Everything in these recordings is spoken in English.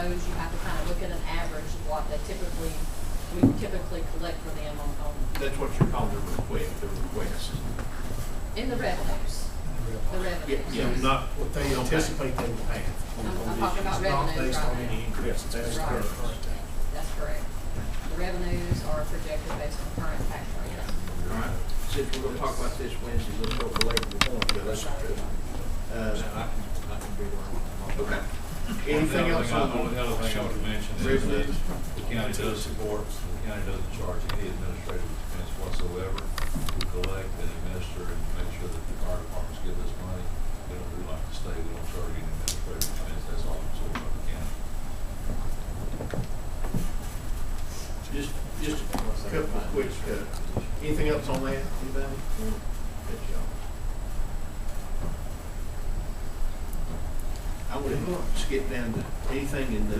those, you have to kind of look at an average of what we typically collect for them on. That's what you're calling the request. In the revenues. The revenues. Yeah, not What they anticipate they will have. I'm talking about revenues It's not based on right any now. increase. That's Right. correct. That's correct. The revenues are projected based on current tax rates. all right. Since we're going to talk about this Wednesday, let's go belabor the point. I can be wrong. Okay. Anything else The on only other thing I would mention is that revenues? the county does support, the county doesn't charge any administrative expense whatsoever to collect and administer and make sure that the fire departments get this money. We like to stay, we don't charge any administrative expense, that's all absorbed by the county. Just a couple of quick, anything else on that, anybody? Good job. I would skip down to anything in the.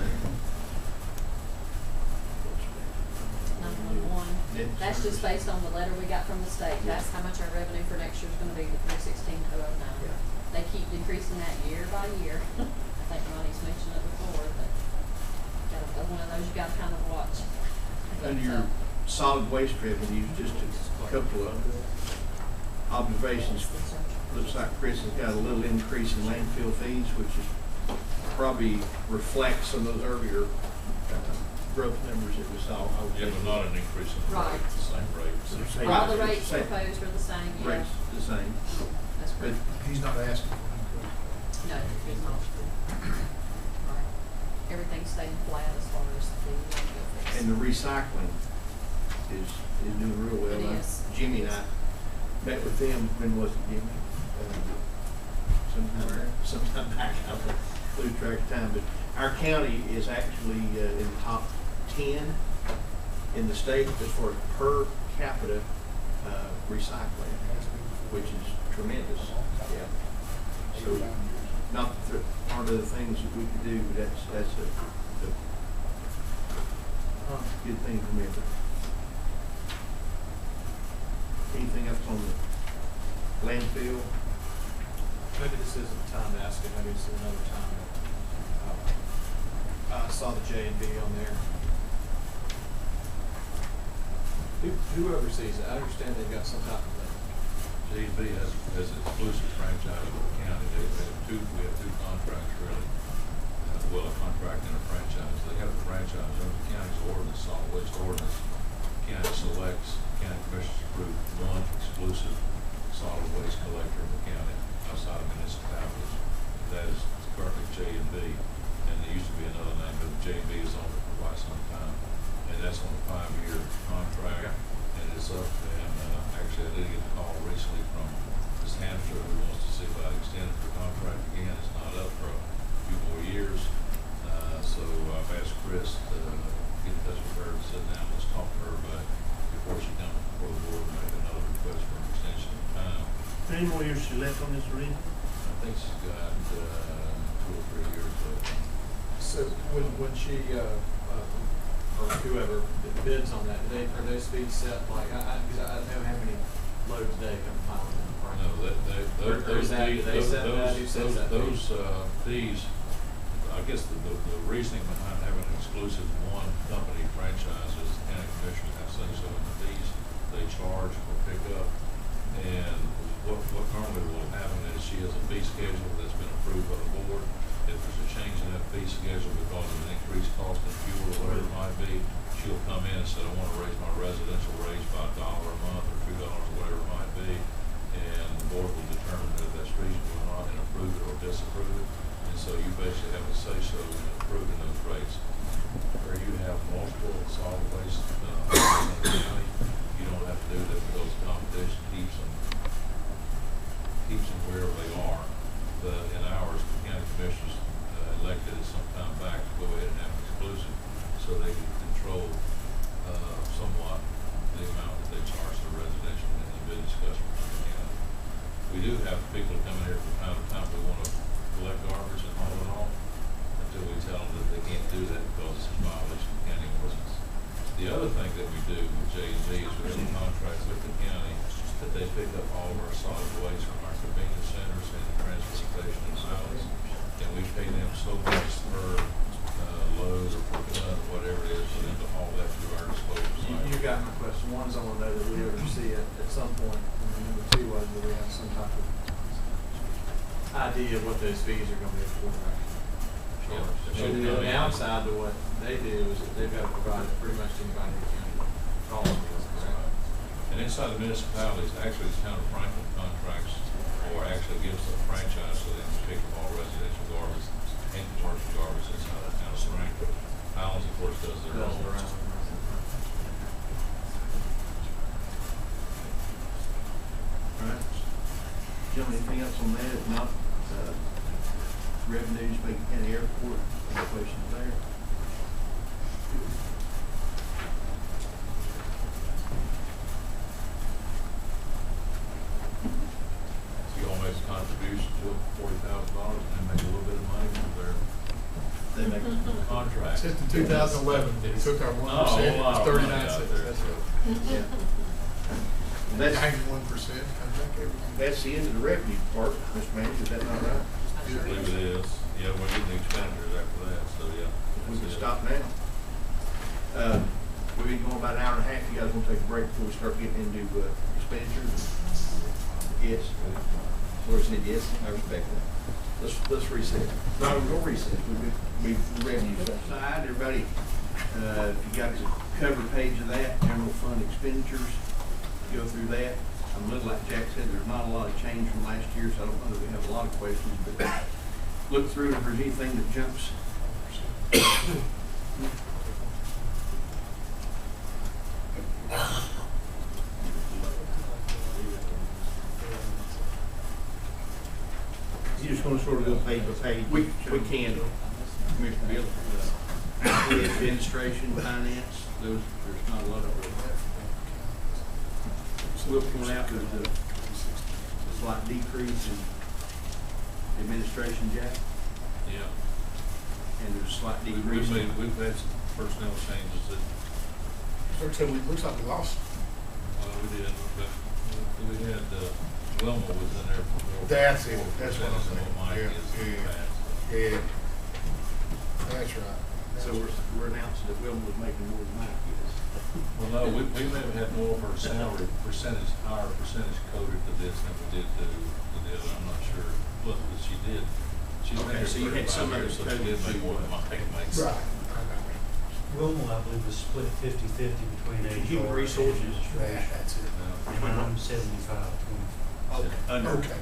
911. That's just based on the letter we got from the state. That's how much our revenue for next year is gonna be, the 316,009. Yeah. They keep decreasing that year by year. I think Ronnie's mentioned it before, but one of those you gotta kind of watch. Under your solid waste revenues, just a couple of observations. Looks like Chris has got a little increase in landfill fees, which is probably reflects some of those earlier growth numbers that we saw. Yeah, but not an increase in the Right. rate, the same rate. All the Right. rates Same. proposed are the same, yeah. Rates the same. That's But correct. He's not asking for an increase. No, it's not. Right. Everything's staying flat as far as the landfill fees. And the recycling is doing real well. It is. Jimmy and I met with them, when was it, Jimmy? Sometime back, I don't lose track of time, but our county is actually in the top 10 in the state as far as per capita recycling, which is tremendous. Yeah. So, not that there aren't other things that we could do, but that's a good thing to remember. Anything else on the landfill? Maybe this isn't the time to ask it, maybe it's another time. I saw the J&B on there. Who oversees it? I understand they've got some type of thing. J&B has an exclusive franchise with the county. We have two contracts really. Well, a contract and a franchise. They have a franchise under the county's ordinance, solid waste ordinance. The county selects, county commissioners approve one exclusive solid waste collector in the county outside of municipalities. That is currently J&B, and there used to be another name, but J&B is on it for quite some time. And that's on a 5-year contract, and it's up, and actually I did get a call recently from Ms. Hampshire who wants to see about extending the contract again. It's not up for a few more years. So I've asked Chris to get in touch with her and sit down, let's talk to her about it before she comes before the board and make another request for an extension of time. How many more years she left on this arena? I think she's got 2 or 3 years left. So when she, or whoever bids on that, are those fees set, like, I don't know how many loads a day come piling in, right? No, those fees, I guess the reasoning behind having an exclusive one company franchise is the county commissioners have say so in the fees they charge or pick up. And what normally will happen is she has a fee schedule that's been approved by the board. If there's a change in that fee schedule because of an increased cost in fuel or whatever it might be, she'll come in and say, I want to raise my residential rates by $1 a month or $2 or whatever it might be. And the board will determine if that's reasonable or not and approve it or disapprove it. And so you basically have a say-so in approving those rates. Where you have multiple solid waste in the county, you don't have to do that because competition keeps them wherever they are. But in ours, the county commissioners elected it some time back to go ahead and have an exclusive so they can control somewhat the amount that they charge the residential and the business customers in the county. We do have people coming here from time to time who want to collect garbage and haul it off until we tell them that they can't do that because it's a violation of county ordinance. The other thing that we do with J&B is we have a contract with the county that they pick up all of our solid waste from our convenience centers and the transfer station and silos. And we pay them so much per load or for cut or whatever it is, for them to haul that through our disposal site. You got my question. One is I want to know that we oversee it at some point, and then number two was that we have some type of idea of what those fees are going to be for. Yeah. And the downside to what they do is that they've got to provide it pretty much to anybody who can call them. Correct? And inside the municipalities, actually, the town of Franklin contracts or actually gives a franchise so they can pick up all residential garbage and commercial garbage inside the town of Franklin. Islands, of course, does their Does own. their own. All right. Gentlemen, anything else on that? If not, revenues, Macon County Airport, any questions there? So you all make a contribution to $40,000 and they make a little bit of money from their They make, contract. Since the 2011, they took our 1%, Oh, it a lot was of 39 money out cents. there, That's so. it. yeah. That's, 91% contract everything. that's the end of the revenue part, Mr. Manager, is that not right? I I sure believe is. it is. Yeah, we're getting the expenditures after that, so yeah. We can That's it. stop now. We've been going about an hour and a half. You guys want to take a break before we start getting into expenditures? Yes. Lori said yes. I respect that. Let's reset. No, we're gonna reset. We've revenue side. Everybody, if you got the cover page of that, general fund expenditures, go through that. A little like Jack said, there's not a lot of change from last year, so I don't know that we have a lot of questions, but look through it if there's anything that jumps. You're just gonna sort of go page by page. We can, Commissioner Bill, the administration, finance, those, there's not a lot of. We'll point out there's a slight decrease in administration, Jack, Yeah. and there's a slight We've decrease. we've had some personnel changes that, So it looks like we lost. we did, but we had, Wilma was in there for more. That's it. That's what I'm percentage than saying. what Mike Yeah, is in the yeah. past. Yeah. That's right. So we're announcing that Wilma was making more than Mike is. Well, no, we may have had more of her salary percentage, higher percentage coded to this than we did to the other, I'm not sure. But she did. She's been Okay, here so you had 35 some years, others so she coded did make to, more than Mike makes. Right. Wilma, I believe, was split 50-50 between HR Human resources. and administration. That's it. Yeah. And I'm 75-25. Okay. Under Okay.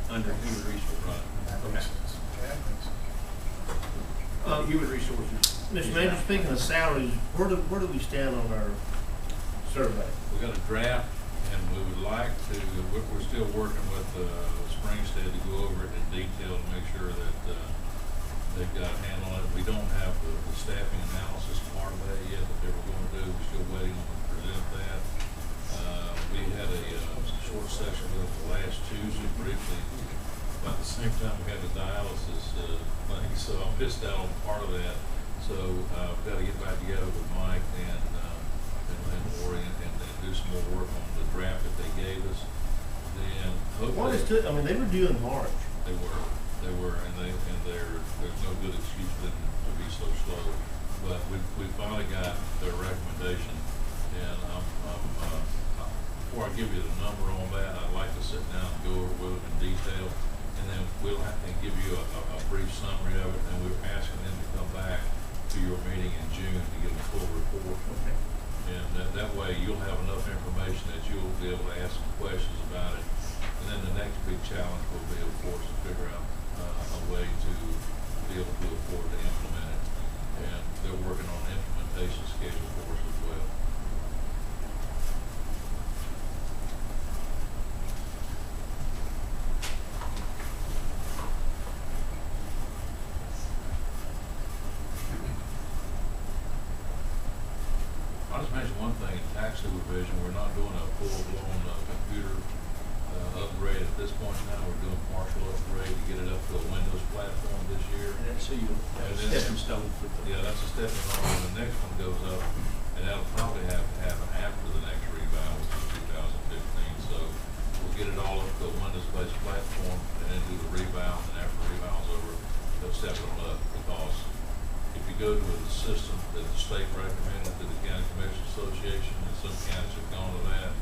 human resources. Right. That makes sense. That makes sense. Human resources. Mr. Manager, speaking of salaries, where do we stand on our survey? We got a draft, and we would like to, we're still working with Springstead to go over it in detail to make sure that they've got a handle on it. We don't have the staffing analysis part of that yet that they were going to do. We're still waiting on them to present that. We had a short session with them last Tuesday briefly. About the same time we had the dialysis thing, so I missed out on part of that. So I've got to get back together with Mike and Lori and do some more work on the draft that they gave us. Then What hopefully is to, I mean, they were due in March. they were, and there's no good excuse for them to be so slow. But we finally got their recommendation, and before I give you the number on that, I'd like to sit down and go over with them in detail, and then we'll have to give you a brief summary of it, and we're asking them to come back to your meeting in June to give a full report. Okay. And that way you'll have enough information that you'll be able to ask some questions about it. And then the next big challenge will be, of course, to figure out a way to be able to afford to implement it. And they're working on an implementation schedule for us as well. I'll just mention one thing, in tax supervision, we're not doing a full-blown computer upgrade at this point now. We're doing partial upgrade to get it up to a Windows platform this year. And that's And then- stepping stone for the. Yeah, that's a stepping stone, and the next one goes up, and that'll probably have to happen after the next revow, which is 2015. So we'll get it all up to a Windows-based platform, and then do the revow, and after the revow is over, they'll step it up, because if you go to a system that the state recommended to the County Commission Association, and some counties have gone to that.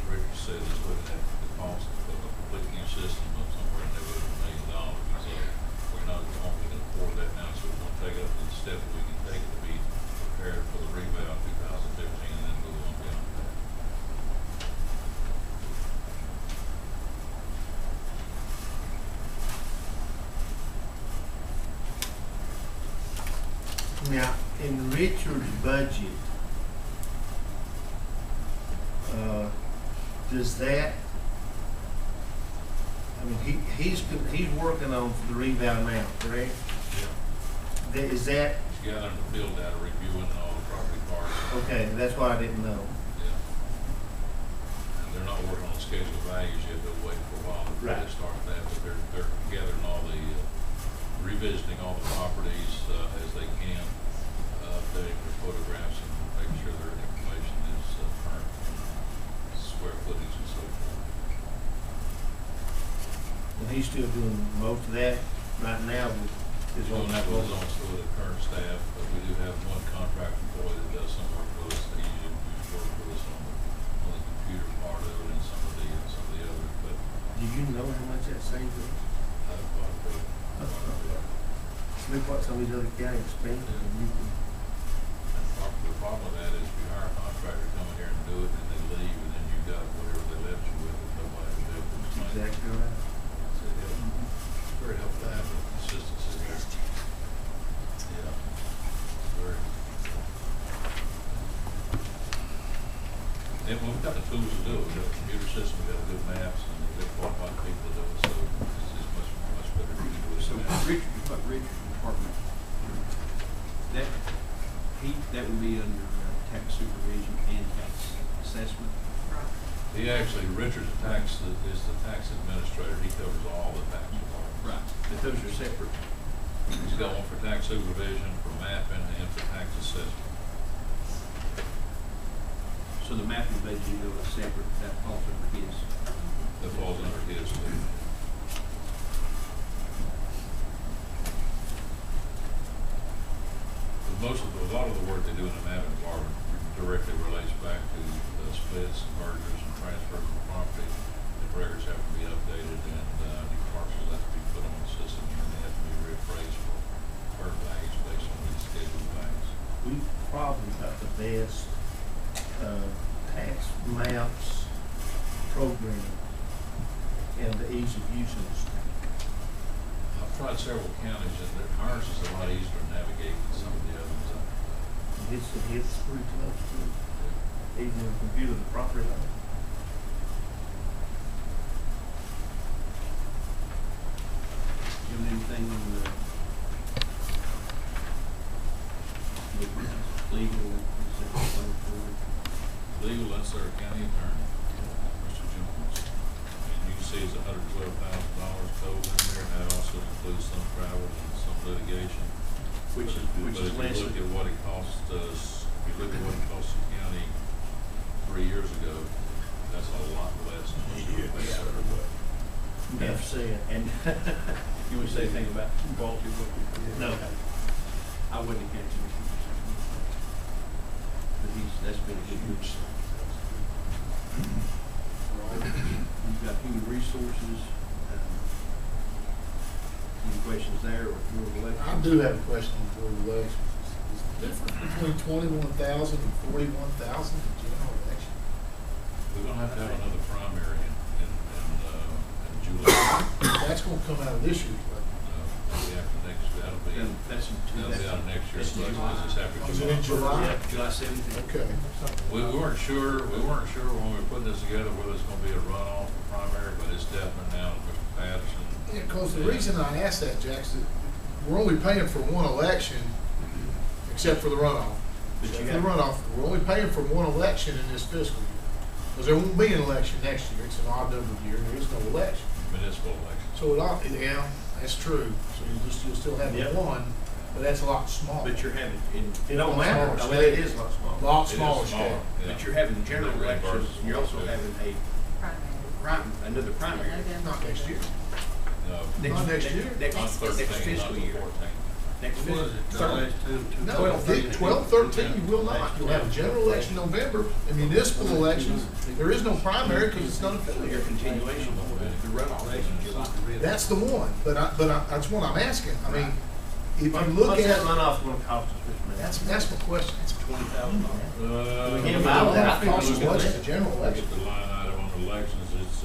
Richard said he's looking at the cost of a complete new system of somewhere in the neighborhood of $1 million. So we're not going to afford that now, so we're going to take it up to the step that we can take it to be prepared for the rebound 2015 and then move on beyond that. Now, in Richard's budget, does that, I mean, he's working on the rebound now, correct? Yeah. Is that, He's got under build out a reviewing all the property parts. okay, that's what I didn't know. Yeah. And they're not working on schedule values yet, they'll wait for a while before Right. they start that, but they're gathering all the, revisiting all the properties, as they can, updating their photographs and making sure their information is, current, square footage and so forth. And he's still doing most of that right now with his He's own. doing that with his own, still with the current staff, but we do have one contract employee that does some work for us, that usually work with us on the computer part of it and some of the others, but, Do you know how much that saves us? quite a bit. Look what some of these other counties spend, and you can, The problem with that is if you hire a contractor, come in here and do it, and they leave, and then you've got whatever they left you with, and nobody to do it. that's exactly right. So, yeah, very helpful to have the consistency there. Yeah, very. And we've got the tools to do it, we've got a computer system, we've got good maps, and we've got qualified people to do it, so it's just much better to do it. So Richard's department, that would be under tax supervision and tax assessment. Right. Richard's is the tax administrator, he covers all the tax departments. Right. But those are separate. He's got one for tax supervision, for mapping, and for tax assessment. So the mapping budget, is separate, that falls under his. That falls under his too. But a lot of the work they do in the mapping department directly relates back to splits, mergers, and transfers of property. The records have to be updated, and new parcels have to be put on the system, and they have to be reappraised for current values based on these scheduled values. We've probably got the best, tax maps program and the ease of use of the state. I've tried several counties, and ours is a lot easier to navigate than some of the others. It's pretty close to, even in computer, the property line. You have anything on the legal, Legal, that's our county attorney, Mr. Jones. And you can see it's $112,000 total in there, and that also includes some travel and some litigation. which is But less if you look at what it cost us, if you look at what it cost the county 3 years ago, that's a lot less than what you're paying. Enough said. And you want to say anything about quality work? No. I wouldn't have catched it. But that's been a good group. You've got human resources. Any questions there or more elections? I do have a question for the elections. Is the difference between 21,000 and 41,000 in general election? We're gonna have to have another primary in July. That's gonna come out of this year's budget. That'll be after next, that'll be out of next year's that's in budget, July. this is after Is it in July? Yeah, July 17th. Okay. We weren't sure when we were putting this together whether it's gonna be a runoff or primary, but it's definite now, Mr. Patterson. Yeah, because the reason I asked that, Jack, is that we're only paying for one election, except for the runoff. But Except you for the have- runoff, we're only paying for one election in this fiscal year. Because there won't be an election next year, it's an odd numbered year, and there is no election. Municipal election. So it ought, yeah, that's true, so you'll still have Yep. one, but that's a lot smaller. But you're having, It don't matter, I mean, it is a lot A smaller. lot It is smaller smaller, scale. yeah. but you're having general And that elections, reimburses you're also more, too. having another primary. Not next year. No. Not next year. Next On 13, fiscal not the year. 14. next What was it, the last two? No, 12, 13, you will not. You'll have a general election in November, and municipal elections, there is no primary because it's not Your affiliated. continuation, the runoff is in July. That's the one, but that's what I'm asking. I mean, if you look What's that at, runoff gonna cost us, Mr. Mayor? that's my question. It's $20,000. We can't $20,000 buy that. costs as Look at much as the- the general Look election. at the line item on elections, it's,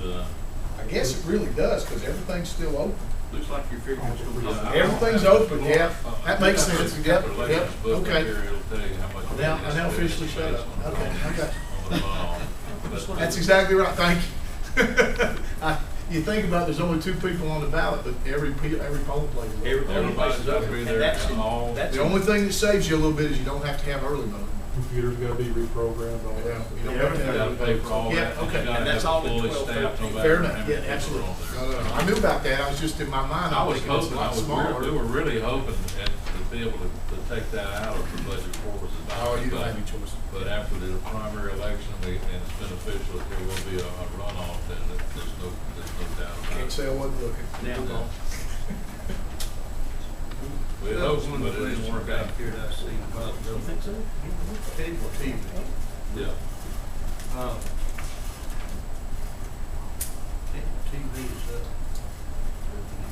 I guess it really does, because everything's still open. Looks like you're figuring it's gonna be. Everything's open, yeah. That makes sense. Yep, yep, okay. It'll tell you how much. Now officially shut up. Okay, I got you. On the runoff. But- That's exactly right, thank you. You think about, there's only 2 people on the ballot, but every polling place is open. Everybody's up here, And they're that's, all. that's. The only thing that saves you a little bit is you don't have to have early voting. Computer's gotta be reprogrammed, all You that. don't have to You have gotta early pay voting. for all Yeah, that, and okay. you gotta And that's have all a the fully 12, staffed, no 13. matter Fair how enough, many yeah, people are absolutely. on there. No, I knew about that, I was just in my mind, I I was was thinking it's a hoping, lot we smaller. were really hoping and to be able to take that out of the budget for us. Oh, you don't have any choice. But after the primary election, and it's been official, that there will be a runoff, then there's no doubt about Can't it. say I wasn't looking. Now, We had hoped, but it didn't work out. Here that I see, well, You think so? Cable TV. Yeah. cable TV is up.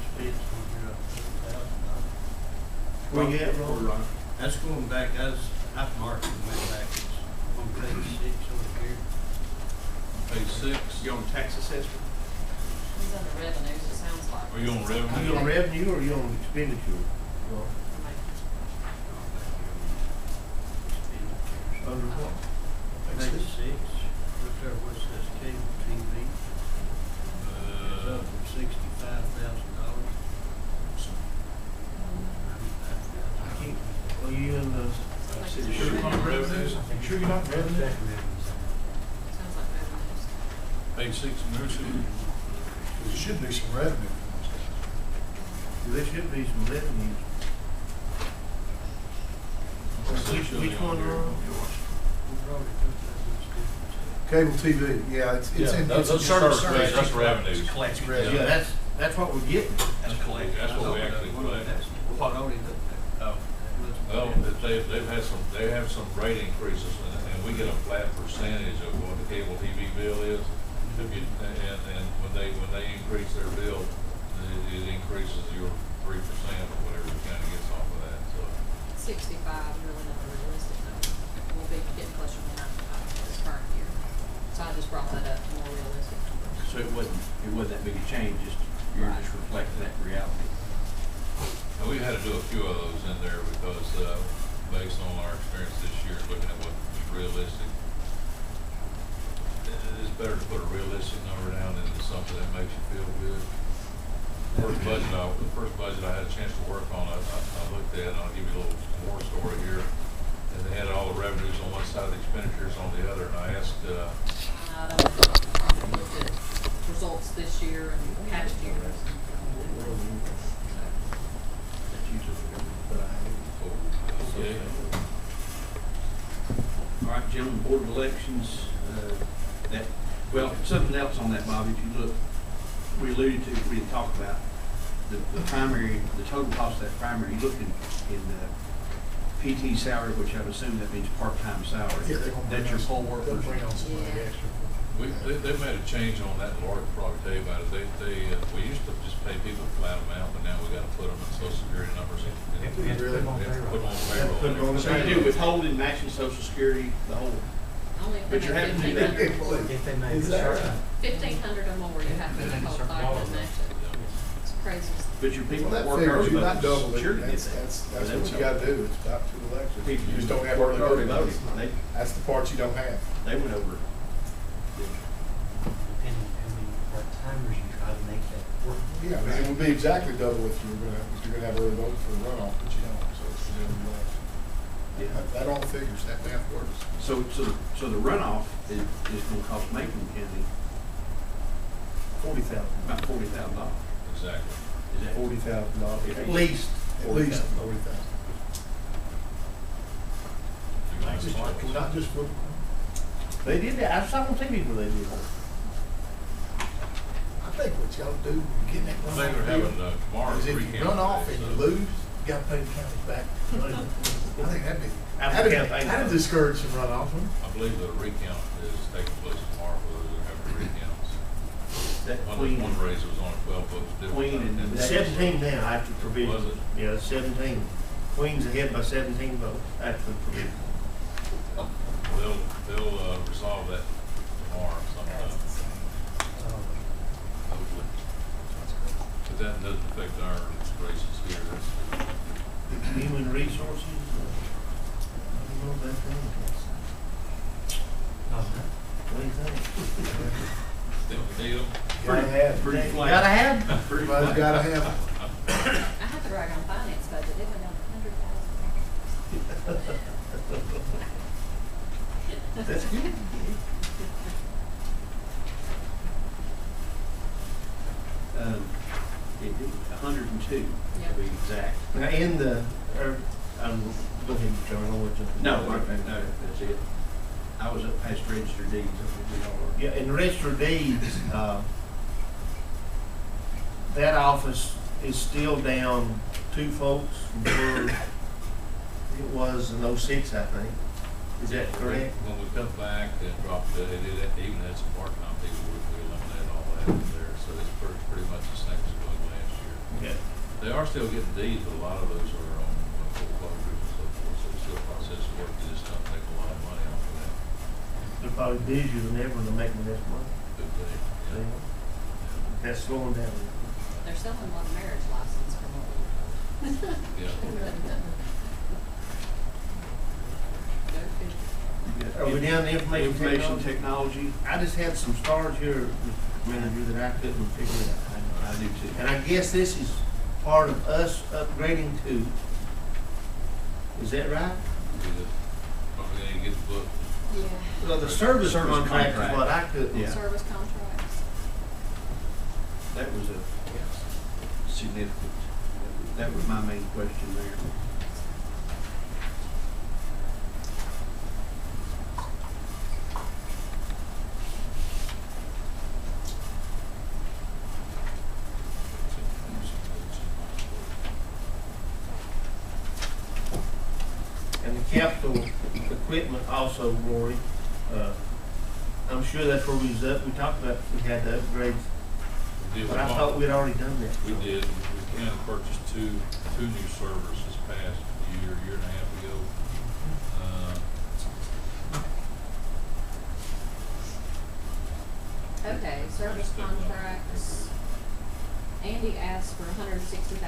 Expense on here up $4,000. Where you at, Ron? That's going back, I've marked it, went back, it's on page 6 over here. Page 6. You on tax assessment? He's under revenues, it sounds like. Are you on Are you revenue? on revenue or are you on expenditure? Under what? Page 6, look there, where it says cable TV, it's up from $65,000. I can't, are you in the? Sure you're on revenues? Sure you're not revenue? Sounds like revenues. Page 6, Mercy. There should be some revenue. There should be some revenue. Which one, Ron? Cable TV, yeah, it's in. Those it's are in service, that's revenues. Collection. Revenue. Yeah, that's what we're getting. That's collection. That's what we actually collect. What already looked at. Oh. Well, they have some rate increases, and we get a flat percentage of what the cable TV bill is. And when they increase their bill, it increases your 3% or whatever it kind of gets off of that, so. 65, really not a realistic number. We'll be getting closer to 95 for this current year. So I just brought that up to more realistic numbers. So it wasn't that big a change, just, you're just reflecting that reality. And we had to do a few of those in there because, based on our experience this year, looking at what's realistic, it's better to put a realistic number down than something that makes you feel good. The first budget I had a chance to work on, I looked at, and I'll give you a little more story here. And they had all the revenues on one side, the expenditures on the other, and I asked, I don't look at results this year and past years. okay, All right, gentlemen, Board of Elections, something else on that, Bob, if you look, we alluded to, we had talked about the primary, the total cost of that primary, you look in the PT salary, which I would assume that means part-time salary. Yeah, they're gonna bring That's your on- poll They'll workers. bring on somebody Yeah. extra. they made a change on that, Laura could probably tell you about it. We used to just pay people a flat amount, but now we gotta put them in social security numbers and. We have to put them on We have to put them on payroll. Put them on payroll. So you do withholding, matching Social Security, the whole, Only if But they you're make having to do that. 1,500. If they make Is a that certain. right? 1,500 or more, you have to Yeah. withhold 5 and match it. It's crazy. but your people Well, that that work figures, early you're not voting, double it, sure to get that's that. what you gotta do, it's about 2 elections. People You just don't have work early voting. They That's the part you don't have. went over. Depending how many part-timers you try to make that work. Yeah, I mean, it would be exactly double if you're gonna have early voting for a runoff, but you don't, so it's the other way. Yeah. That all figures, that math works. So the runoff is gonna cost Macon County $40,000. about $40,000. Exactly. Is that $40,000, at least. At least $40,000. 40,000. Not just for, They did that, I saw on TV where they did that. I think what y'all do, when you get that I think they're having, tomorrow's is if recount. you run off day, and so- you lose, Gotta pay the county back. I think After campaign. that'd discourage some runoff. I believe the recount is taking place tomorrow, whether they're having recounts. That One Queen, race was only 12 votes different. Queen and- It's 17 now after provision. Was it? Yeah, it's 17. Queen's ahead by 17 votes after the provision. They'll resolve that tomorrow sometime, hopefully. But that doesn't affect our races here. That's, Human resources, I don't know about that. What do you think? still we need them. Gotta have, pretty you flat. gotta have. Everybody's gotta have it. I have to brag on finance budget, it went down $100,000. That's good. It did 102 to Yep. be exact. Now, in the, go ahead, John, I'll let you. No, that's it. I was up past registered deeds. Yeah, in register deeds, that office is still down 2 folks from where it was in '06, I think. Is that correct? When we cut back and dropped it, even had some part-time people, we eliminated all that in there, so it's pretty much the same as it was last year. Yeah. They are still getting deeds, but a lot of those are on foreclosures and so forth, so it's still a process of work, they just don't take a lot of money off of that. They're probably busier than ever to make this money. Good thing, yeah. That's slowing down. They're selling a lot of marriage license from what we Yeah. Are we down to information technology? technology? I just had some stars here, Mr. Manager, that I couldn't figure it out. I do too. And I guess this is part of us upgrading to, is that right? Probably need to get the book. Yeah. Well, the service Service contract is contract. what I couldn't. Yeah. Service contracts. That was a significant, that was my main question there. And the capital equipment also, Rory, I'm sure that's where we was up, we talked about, we had the upgrades, We did. but I thought we'd already done that. We did. We kind of purchased two new servers this past year and a half ago. Okay, service contracts. Andy asked for $160,709.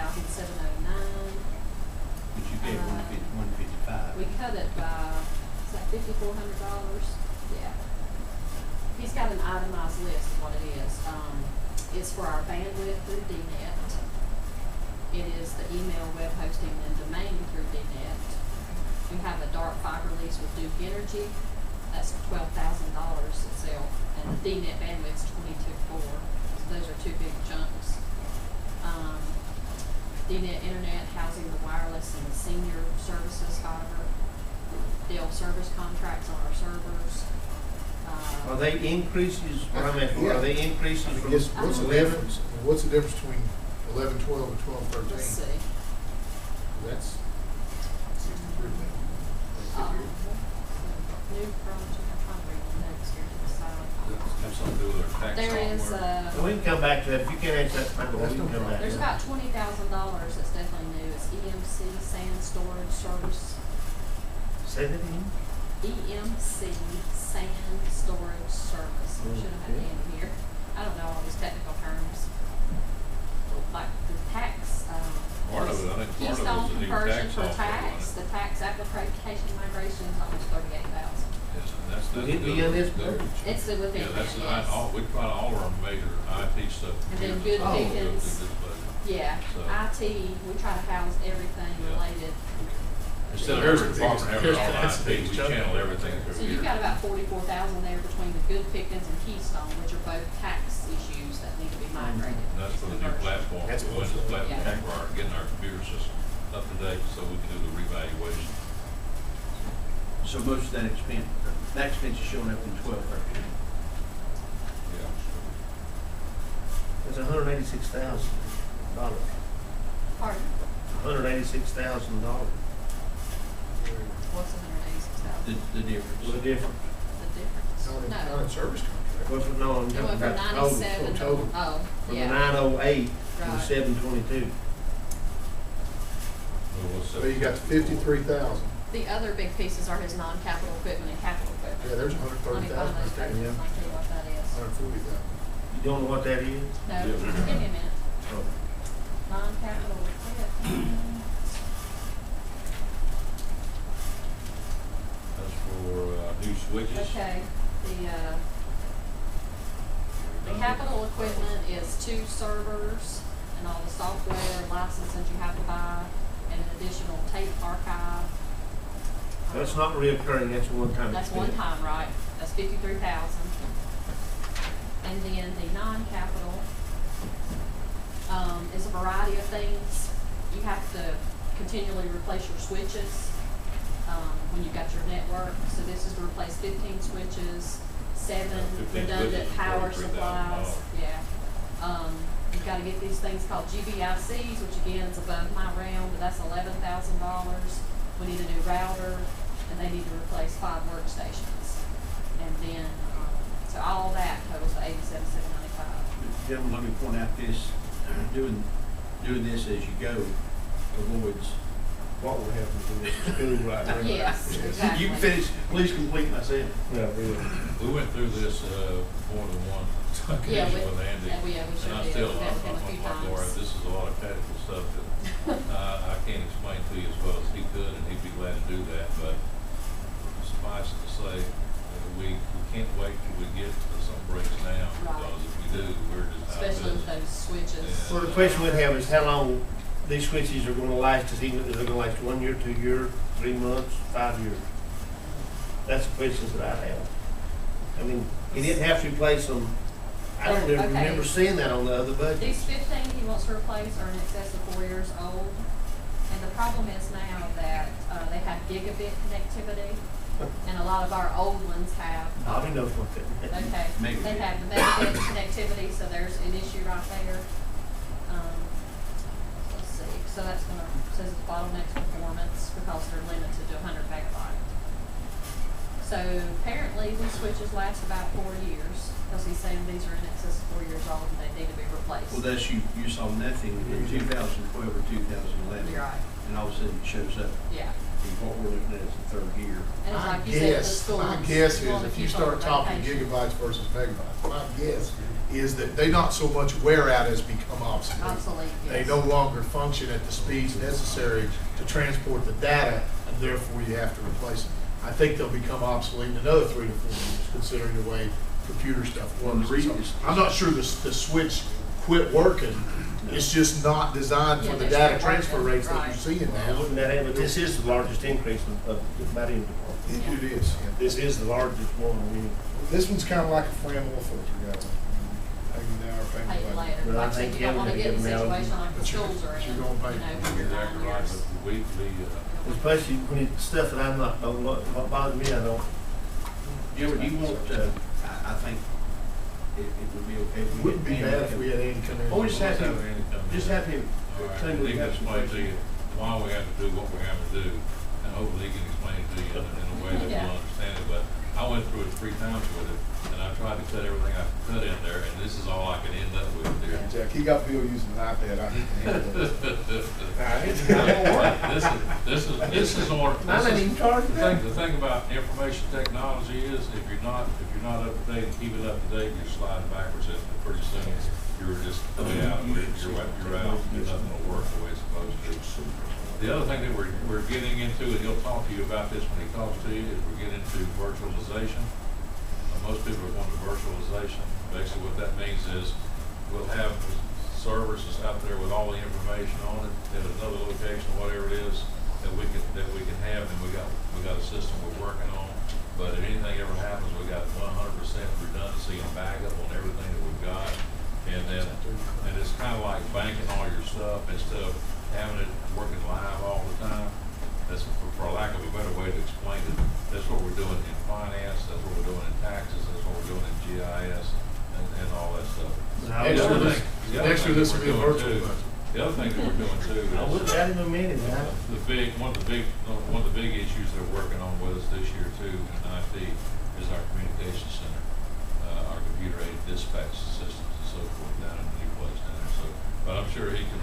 But you gave 155. We cut it by, is that $5,400? Yeah. He's got an itemized list of what it is. It's for our bandwidth through DNet. It is the email, web hosting, and domain through DNet. We have a dark fiber lease with Duke Energy. That's $12,000 itself, and the DNet bandwidth's $22,400. So those are 2 big chunks. DNet Internet housing the wireless and the senior services fiber. Dell service contracts on our servers. Are they increases, what I'm asking, are they increases I from guess, what's the 11? difference? What's the difference between 11, 12, and 12, 13? Let's see. That's 63 now. New project, I'm trying to read the notes here to the side. Have something to do with our tax There is, software. We can come back to that, if you can't answer that, fine, but we can come back to there's that. about $20,000 that's definitely new. It's EMC sand storage service. Say that again? EMC sand storage service. I should have had it in here. I don't know all these technical terms. Like the tax, Part of it, I think part Keystone of it was the new conversion tax for software. tax, wasn't the tax application migration is almost $38,000. it? Yeah, that's Would it be in this book? It's within Yeah, that's, that, yes. we try all of our major IT stuff. And then computers good all go through pickings. this budget. Yeah, So- IT, we try to house everything Yeah. related. Instead of Here's every the department having biggest- all that's the IT, we biggest chunk. channel everything through So you've here. got about 44,000 there between the good pickings and Keystone, which are both tax issues that need to be migrated. And that's for the new Conversion. platform, That's we went to the platform Yeah. for our, getting our computer system up to date so we can do the revaluation. So most of that expense is showing up in 12, 13. Yeah. It's $186,000. Pardon? $186,000. What's $186,000? The difference. The difference. The difference? Not in service contract. What's it, no, I'm It talking went from about the total. 97 to, total. oh, From the yeah. 908 to the Right. 722. So you got 53,000. The other big pieces are his non-capital equipment and capital equipment. Yeah, there's Let me 130,000 find those right there. pages, I'll tell you what that is. 140,000. You don't know what that is? No, just give me a minute. Oh. Non-capital equipment. That's for, new switches. Okay, the capital equipment is 2 servers and all the software and licenses you have to buy, and an additional tape archive. That's not reoccurring, that's a one-time That's expense. one time, right? That's 53,000. And then the non-capital, is a variety of things. You have to continually replace your switches, when you've got your network. So this is to replace 15 switches, 7 15 redundant switches, power $43,000. supplies, yeah. You've gotta get these things called GBICs, which again is above my realm, but that's $11,000. We need a new router, and they need to replace 5 workstations. And then, so all that totals to $87,795. Gentlemen, let me point out this, doing this as you go avoids what will happen to this school right now. Yes, exactly. You can finish, please complete my sentence. Yeah, really. We went through this, more than one Yeah, occasion with Andy. yeah, we sure And I did. still, We've had him a few I'm Laura, times. this is a lot of technical stuff that, I can't explain to you as well as he could, and he'd be glad to do that, but suffice it to say, we can't wait till we get to something breaks down, Right. because if we do, we're just out of Especially with business. those switches. Yeah. Well, the question we'd have is how long these switches are gonna last, is they gonna last 1 year, 2 years, 3 months, 5 years? That's the questions that I have. I mean, he didn't have to replace them, I don't ever Okay. remember seeing that on the other budget. These 15 he wants to replace are in excess of 4 years old. And the problem is now that, they have gigabit connectivity, and a lot of our old ones have. Bobby knows what that means. Okay, Megabit. they have the megabit connectivity, so there's an issue right there. Let's see, so that's gonna, says it's bottlenecks performance because they're limited to 100 megabyte. So apparently these switches last about 4 years, because he's saying these are in excess of 4 years old and they need to be replaced. Well, that's, you saw nothing in 2012 or 2011. You're right, And all of a sudden it shows up. yeah. And what we're looking at is the third year. And it's My like you said, the guess, schools. my guess is want to if you keep start on talking vacation. gigabytes versus megabytes, my guess is that they not so much wear out as become obsolete. Obsolete, They yes. no longer function at the speeds necessary to transport the data, and therefore you have to replace them. I think they'll become obsolete in another 3 to 4 years, considering the way computer stuff Well, works. the reason is- I'm not sure the switch quit working. It's just not designed for Yeah, the they're data still transfer working, rates that right. you're seeing Well, now. wouldn't that have, but this is the largest increase of the battery department. It is, yeah. This is the largest one, I mean. This one's kind of like a flammable filter, guys. Pay you now or pay Pay you you later. later. But I Like I said, think you don't wanna Kevin get in a had given out- situation like the But you're- schools are in, you're gonna pay- you know, You're when you're 9 exactly right, years. but we, Especially when it's stuff that I'm not, what bothers me, I don't. Jim, do you want, I think it would be okay if we. Wouldn't be get bad if Andy we had Andy come in. Oh, we just have have him, Andy come in. just have him. all right, tell him and we he can have some explain to questions. you why we have to do what we have to do, and hopefully he can explain it to you in a way that Yeah. you'll understand it, but I went through it 3 times with it, and I tried to cut everything I could cut in there, and this is all I could end up with there. Jack, he got Bill using an iPad. I hate to handle this. This is order. I didn't even charge that. The thing about information technology is if you're not up to date and keep it up to date, you're sliding backwards, and pretty soon you're just way out, you're out, and nothing will work the way it's supposed to. The other thing that we're getting into, and he'll talk to you about this when he talks to you, is we're getting into virtualization. Most people are going to virtualization. Basically what that means is we'll have servers that's out there with all the information on it at another location, whatever it is, that we can have, and we got a system we're working on. But if anything ever happens, we got 100% redundancy and backup on everything that we've got. And it's kind of like banking all your stuff instead of having it working live all the time. That's for lack of a better way to explain it. That's what we're doing in finance. That's what we're doing in taxes. That's what we're doing in GIS and all that stuff. Now, Next The year, other this thing- the other next year, thing this will that be a we're doing virtual too- budget. The other thing that we're doing too I would is, add him a minute, now. one of the big issues they're working on with us this year too in IT is our communication center, our computer aided dispatch systems and so forth down in the new place down there. So, but I'm sure he can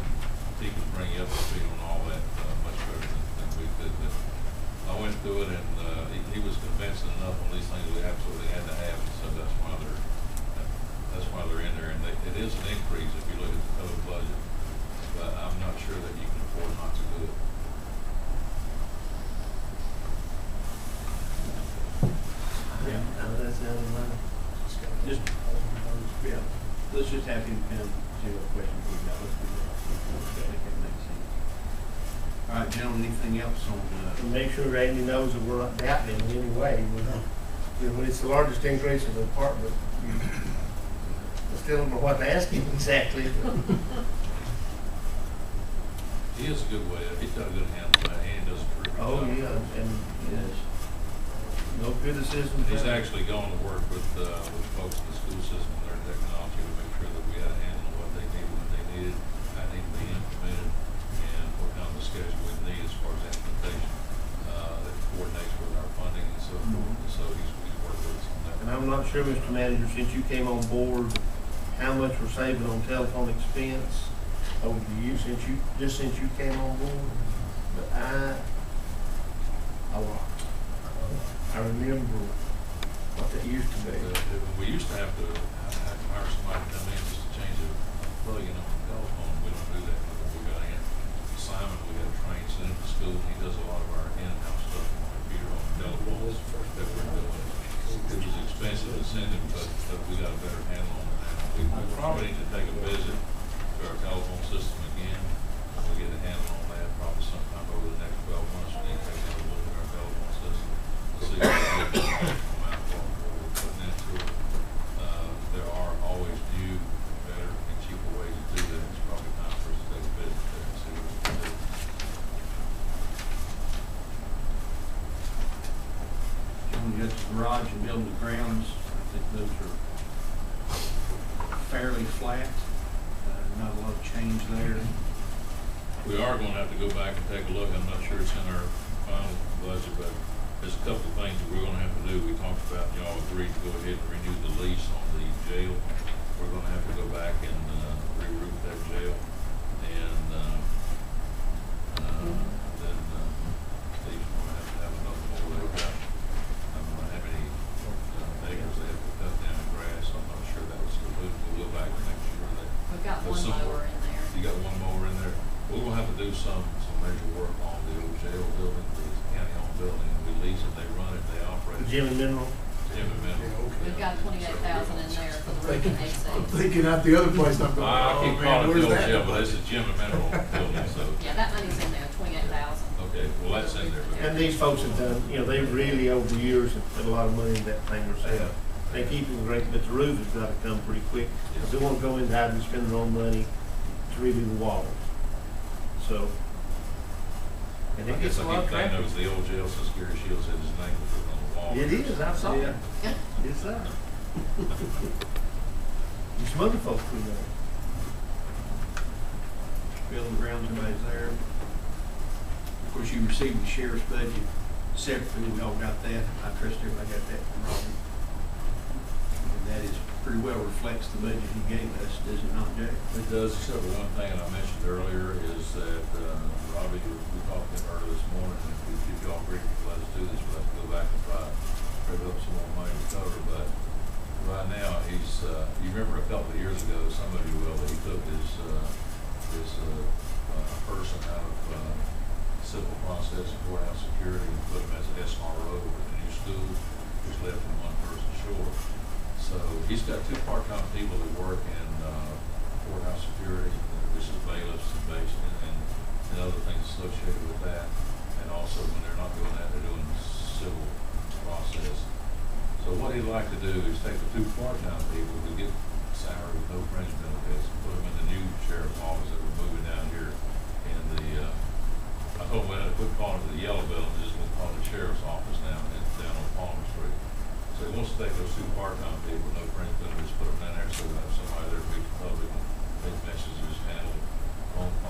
bring you up to speed on all that, much better than we could. But I went through it and, he was convincing enough on these things we absolutely had to have, and so that's why they're in there. And it is an increase if you look at the total budget, but I'm not sure that you can afford not to do it. Yeah. No, that's out of line. Just, yeah, let's just have him come see what questions we've got. Let's do that. I think that makes sense. All right, gentlemen, anything else on, And make sure Randy knows that we're not doubting him in any way. When it's the largest increase in the department, I still don't know what to ask him exactly. He is a good way, he's got a good handle on that, and he does a pretty good Oh, job. yeah, and yes, no criticism. He's actually going to work with folks in the school system and their technology to make sure that we had a handle on what they needed, when they needed, how it needed to be implemented, and what kind of a schedule we need as far as implementation, that coordinates with our funding and so forth. And so he's worked with us on that. And I'm not sure, Mr. Manager, since you came on board, how much we're saving on telephone expense over the years since you came on board. But a lot. I remember what that used to be. We used to have to hire somebody to come in just to change a plug-in on the telephone. We don't do that. We got Simon, we got trained, sent him to school, and he does a lot of our in-house stuff on the computer, on the telephones that we're doing. It was expensive to send him, but we got a better handle on it now. We probably need to take a visit to our telephone system again. We'll get a handle on that probably sometime over the next 12 months. We need to take another look at our telephone system to see what we're putting into it. There are always new, better, and cheaper ways to do that. It's probably time for us to take a visit there and see what we can do. gentlemen, you got the garage and building the grounds. I think those are fairly flat, not a lot of change there. We are gonna have to go back and take a look. I'm not sure it's in our final budget, but there's a couple of things that we're gonna have to do. We talked about, y'all agreed to go ahead and renew the lease on the jail. We're gonna have to go back and re-roof that jail. And then Steve's gonna have to have another mower. They've got, I don't know how many acres they have to cut down in grass. I'm not sure that was complete. We'll go back and make sure that. We've got there's one some- mower in there. You got one mower in there. We're gonna have to do some major work on the old jail building, the county-owned building, and we lease it, they run it, they operate it. Jim and Mineral. Jim and Mineral. We've got 28,000 in there for the roof and I'm AC. thinking out the other place I'm going, I oh keep man, calling it where's the old that? jail, but it's a Jim and Mineral building, so, Yeah, that money's in there, 28,000. okay, well, that's in there. And these folks have done, they really over the years have put a lot of money in that thing themselves. They keep it great, but the roof has got to come pretty quick. They won't go into having to spend their own money to redo the walls. So. And I it guess gets a lot I of keep thinking traffic. it was the old jail, so Scary Shields had his name put on the wall. It is, I saw it. Yeah. Yes, sir. Some other folks we know. Building grounds, everybody's there. Of course, you received the sheriff's budget separately, we all got that. I trust everybody got that from Robbie. And that is pretty well reflects the budget he gave us, does it not, Jay? It does, except for one thing that I mentioned earlier is that, Robbie, we talked to him earlier this morning, and if y'all agree to let us do this, we'll have to go back and try to pick up some more money to cover, but right now, he's, you remember a couple of years ago, some of you will, that he took his person out of, civil process and courthouse security and put him as an SRO with the new school, which left him one person short. So he's got two part-time people that work in courthouse security, which is bailiffs and other things associated with that. And also when they're not doing that, they're doing civil process. So what he'd like to do is take the two part-time people who get salary with no fringe benefits and put them in the new sheriff's office that we're moving down here in the, I told him we had to quit calling it the yellow building, just gonna call it the sheriff's office now, and it's down on Palmer Street. So he wants to take those two part-time people, no fringe benefits, put them down there so we have somebody there to reach the public, make messages handled, phone calls,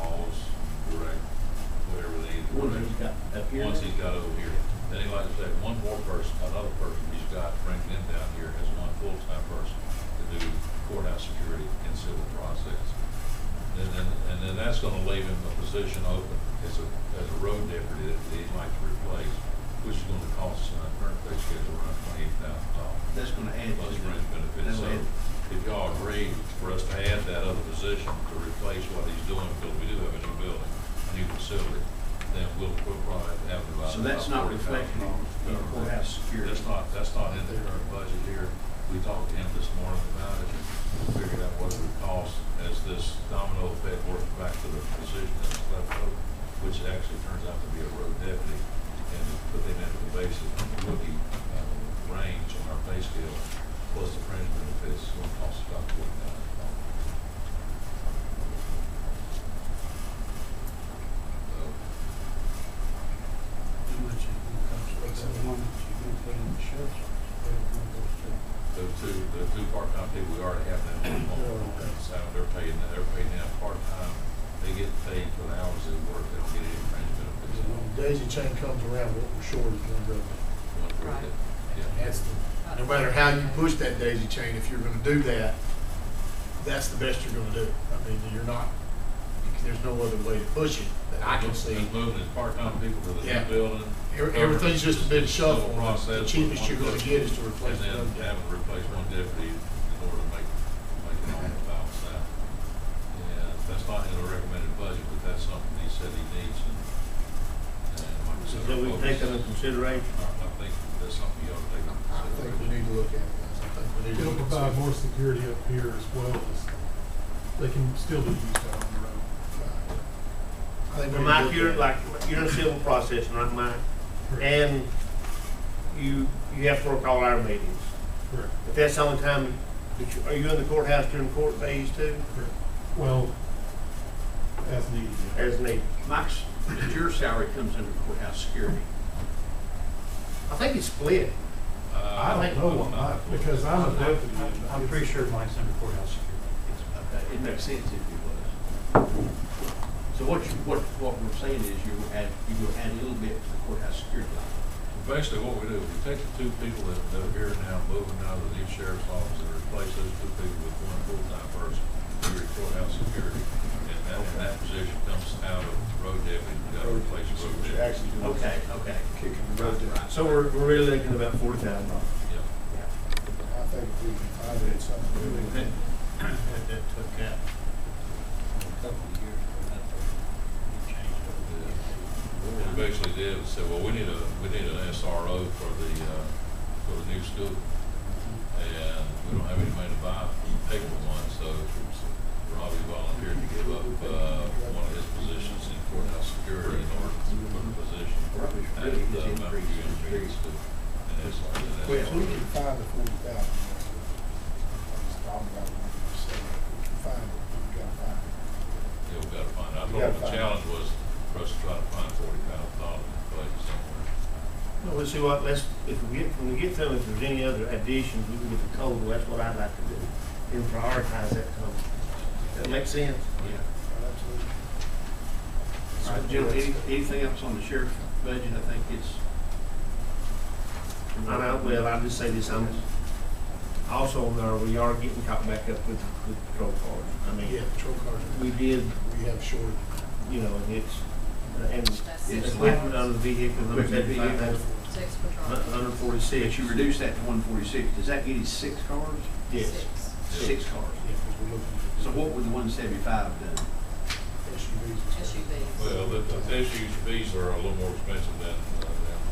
that's gonna leave him a position open as a road deputy that he'd like to replace, which is gonna cost us on our current pay schedule around $28,000. That's gonna add Plus to fringe benefits. So that'll add. if y'all agree for us to add that other position to replace what he's doing, because we do have a new building, a new facility, then we'll probably have to. So that's not reflected in courthouse security. That's not in the current budget here. We talked to him this morning about it, and figured out what it would cost as this domino effect works back to the position that's left over, which actually turns out to be a road deputy, and to put them into the basic rookie range on our pay scale, plus the fringe benefits, it's gonna cost about $40,000. The two part-time people we already have now, so they're paying now part-time, they get paid for the hours they work, they don't get any fringe benefits. When the daisy chain comes around, what we're short is one road. Right. Yeah. That's the, no matter how you push that daisy chain, if you're gonna do that, that's the best you're gonna do. I mean, you're not, there's no other way to push it that I can see. Just moving his part-time people to the Yeah. new building. Everything's just a bit shuffle. Civil process The cheapest you're gonna get is to replace And the then road. having to replace one deputy in order to make it all balance out. And that's not in the recommended budget, but that's something he said he needs, and like I said. So we take that into consideration. I think that's something you ought to take into I think we consideration. need to look at it, guys. I think we need to It'll look at provide it. more security up here as well as they can still be used out on the road. I think we But need to Mike, look you're at it. like, you're in the civil processing, right, Mike? Correct. And you have to work all our meetings. Correct. If that's the only time, are you in the courthouse during court days too? Correct. Well, as needed. yeah. As needed? Mike's, your salary comes under courthouse security. I think it's split. I don't know what my, because I'm a deputy. I'm pretty sure mine's under courthouse security. It makes sense if it was. So what we're saying is you will add a little bit to the courthouse security line. Basically, what we do, we take the two people that are here now, moving out of the new sheriff's office, and replace those two people with one full-time person, we courthouse security. And that position comes out of road deputy, we gotta replace the road deputy. Actually, do Okay. kicking the road down. So we're really looking at about $40,000. Yeah. I think if we can find it, something really. That took out. What we basically did was say, well, we need an SRO for the new school. And we don't have any money to buy a paper one, so Robbie volunteered to give up, one of his positions in courthouse security in order to put the position. Robbie's at really the just Mountain View Intermediate School. And If we can find the 40,000, that's what I'm talking about. If we can find it, we've got to find it. Yeah, we gotta find out. I We told gotta him the find challenge was for us to try to find $40,000 in place somewhere. Well, we'll see what, when we get through, if there's any other additions, we can get the total, that's what I'd like to do. And prioritize that total. That make sense? Yeah. Absolutely. All right, Jill, anything else on the sheriff's budget? I think it's. I know, well, I'll just say this, also, we are getting caught back up with patrol cars. I mean, Yeah, patrol cars. we did, We have shortage. you know, and That's it's six equipment cars. on the vehicle, Equipment, vehicles. 6 patrols. 146. But you reduce that to 146. Does that get you 6 cars? Yes. 6 cars. Yeah, because we're looking at. So what would the 175 done? SUVs. SUVs. Well, the SUVs are a little more expensive than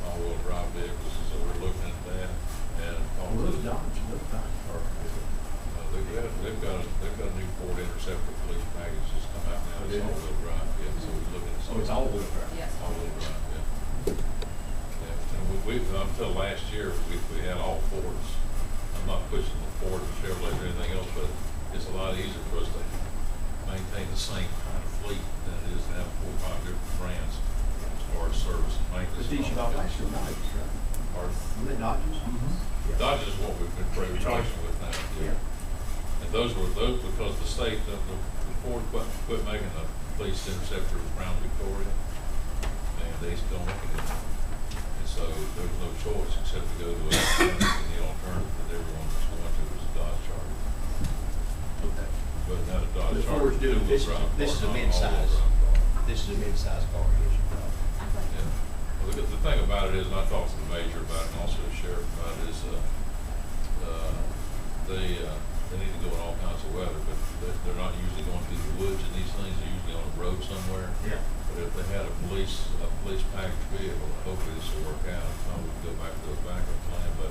all-wheel drive vehicles, so we're looking at that. And Well, those Dodge, those Dodge. they've got a new Ford Interceptor police package that's come out now. It's all-wheel drive, yeah, so we're looking at. Oh, it's all-wheel drive. Yes. All-wheel drive, yeah. Yeah, and we, until last year, we had all Fords. I'm not pushing the Ford and Chevrolet or anything else, but it's a lot easier for us to maintain the same kind of fleet than it is to have 4 or 5 different brands as far as service and maintenance. But these you bought last year, Dodges, right? Pardon? Were they Dodges? Dodge is what we've been prioritizing with now. Yeah. And those because the state, the Ford quit making the police interceptor around Victoria, and they don't make it anymore. And so there was no choice except to go to a, and the alternative that everyone was going to was a Dodge Charger. Okay. But not a Dodge The Charger. Ford's doing, two-wheel this drive is car, a not mid-size, all-wheel drive car. this is a mid-size car. I think. Yeah. Well, the thing about it is, and I talked to the major about it, and also the sheriff about it, is, they need to go in all kinds of weather, but they're not usually going through the woods and these things, they're usually on a road somewhere. Yeah. But if they had a police package vehicle, hopefully this will work out, if not, we can go back to the backup plan, but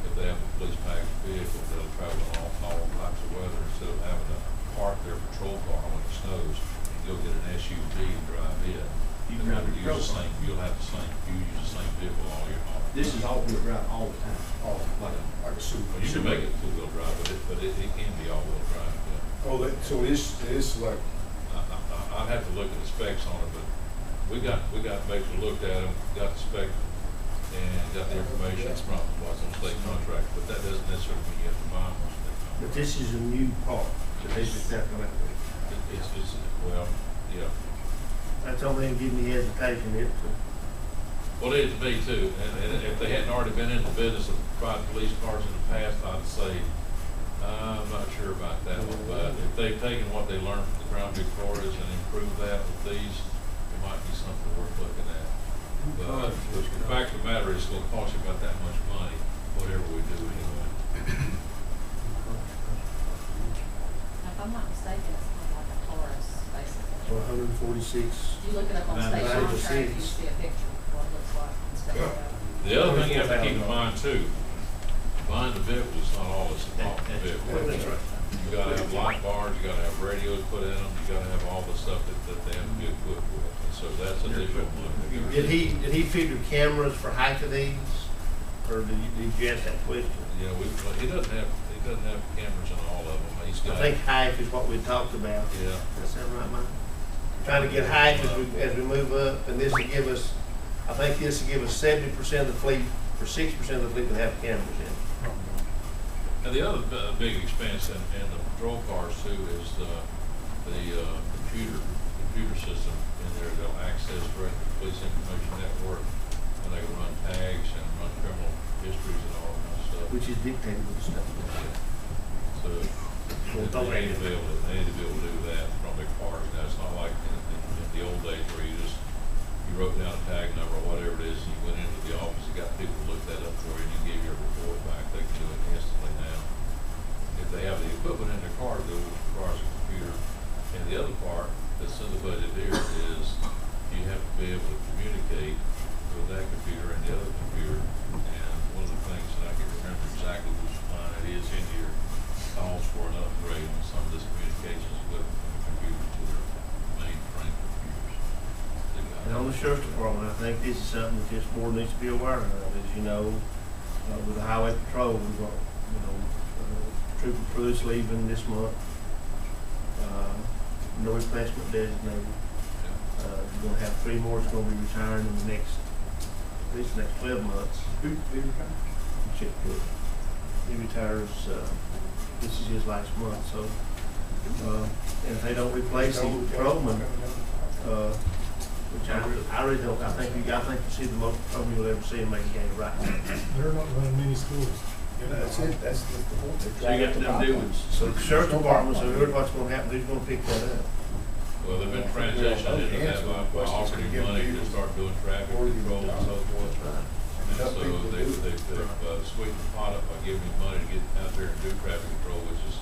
if they have a police package vehicle, they'll travel in all types of weather, instead of having to park their patrol car when it snows, and go get an SUV and drive in. You They'll drive have to your use patrol car. you'll have the same, you use the same vehicle all year long. This is all-wheel drive all the time. Oh, like a super. Well, you can make it two-wheel drive, but it can be all-wheel drive, yeah. Oh, so it's like, I'd have to look at the specs on it, but we got basically looked at them, got the spec, and got the information from what's on state contract, but that doesn't necessarily mean you have to buy them on state contract. But this is a new part, that they just not gonna, It's, well, yeah. that's only give me hesitation, Well, it is me too, and if they hadn't already been in the business of providing police cars in the past, I'd say, I'm not sure about that one, but if they've taken what they learned from the Crown Victorias and improved that with these, it might be something worth looking at. But the fact of the matter is, it's gonna cost you about that much money, whatever we do anyway. Now, if I'm not mistaken, it's kind of like a Taurus, basically. 146. If you look it up on state 996. contract, you see a picture of what it looks like and stuff like that. The other thing you have to keep in mind too, buying the vehicle is not all that's involved in the vehicle. That's right. You gotta have light bars, you gotta have radios put in them, you gotta have all the stuff that they have to be equipped with, and so that's additional money. Did he figure cameras for height of these, or did you ask that question? Yeah, well, he doesn't have cameras in all of them, he's I got. think height is what we talked about. Yeah. Does that sound right, Mike? Trying to get height as we move up, and this will give us, I think this will give us 70% of the fleet, or 60% of the fleet will have cameras in it. And the other big expense in the patrol cars too is the computer system in there. They'll access direct to the police information network, and they can run tags and run criminal histories and all that kind of stuff. Which is dictated with the stuff. So they need to be able to do that from their cars. Now, it's not like in the old days where you wrote down a tag number or whatever it is, and you went into the office and got people to look that up for you, and you gave your report back. They can do it instantly now. If they have the equipment in their car, though, which requires a computer. And the other part that's in the budget here is you have to be able to communicate with that computer and the other computer. And one of the things, and I can't remember exactly which line it is in here, calls for an upgrade on some of this communications equipment from the computers to their mainframe computers. And on the sheriff's department, I think this is something that this board needs to be aware of. As you know, with the highway patrol, we've got, trooper crews leaving this month. No replacement designated. We're gonna have 3 more that's gonna be retiring in the next, at least the next 12 months. Who retired? Chick Cook. He retires, this is his last month, so, and if they don't replace the patrolman, which I really don't, I think you see the most patrolman you'll ever see in Macon County right now. They're not running many schools. that's it, that's the point. So you got them new ones. So the sheriff's department, so here's what's gonna happen, who's gonna pick that up? Well, they've been transitioning into that by offering money to start doing traffic control and so forth. And so they've sweetened the pot up by giving them money to get out there and do traffic control, which is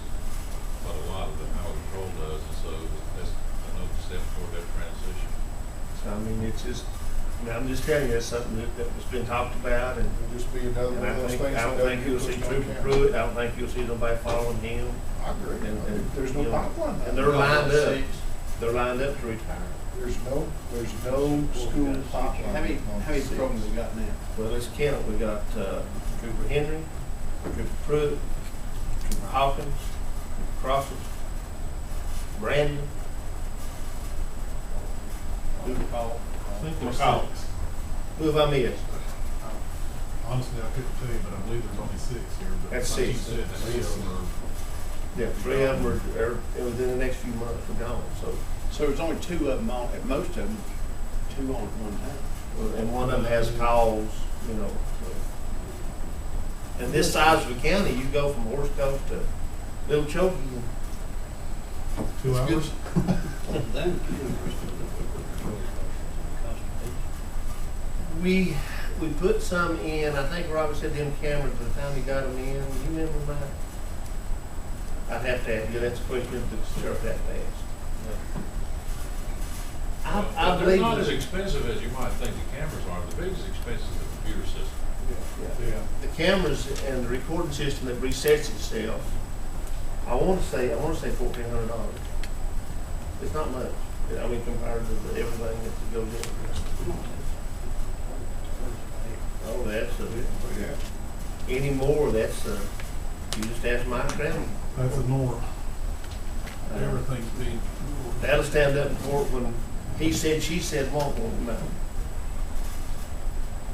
what a lot of the highway patrol does. And so that's another step toward that transition. So I mean, it's just, I'm just telling you, it's something that was been talked about, and It'll just be another one of those things. I don't think you'll see Trooper Pruitt, I don't think you'll see nobody following him. I agree. And There's no pipeline. And they're lined up, to retire. There's no school pipeline. How many programs we got now? Well, let's count it. We got Trooper Henry, Trooper Pruitt, Trooper Hawkins, Trooper Crawford, Brandon. McCall. I think there's McCall. 6. Who have I missed? Honestly, I couldn't tell you, but I believe there's only 6 here. But That's like you 6. said, 3 of them Yeah, 3 of them are within the next few months are gone. So there's only 2 of them on, at most of them, 2 on at one time. And one of them has calls, so. And this size of a county, you go from Horse Cove to Little Choky, 2 That's good. hours? We put some in, I think Robert said them cameras, by the time he got them in, you remember that? I'd have to, yeah, that's a question of the sheriff that fast. I They're believe. not as expensive as you might think the cameras are. The biggest expense is the computer system. Yeah. The cameras and the recording system that resets itself, I wanna say $1,400. It's not much, I mean, compared to everything that goes in. Oh, that's any more, that's, you just ask Mike Brown. That's a norm. Everything's being. That'll stand up in court when he said, she said, won't matter.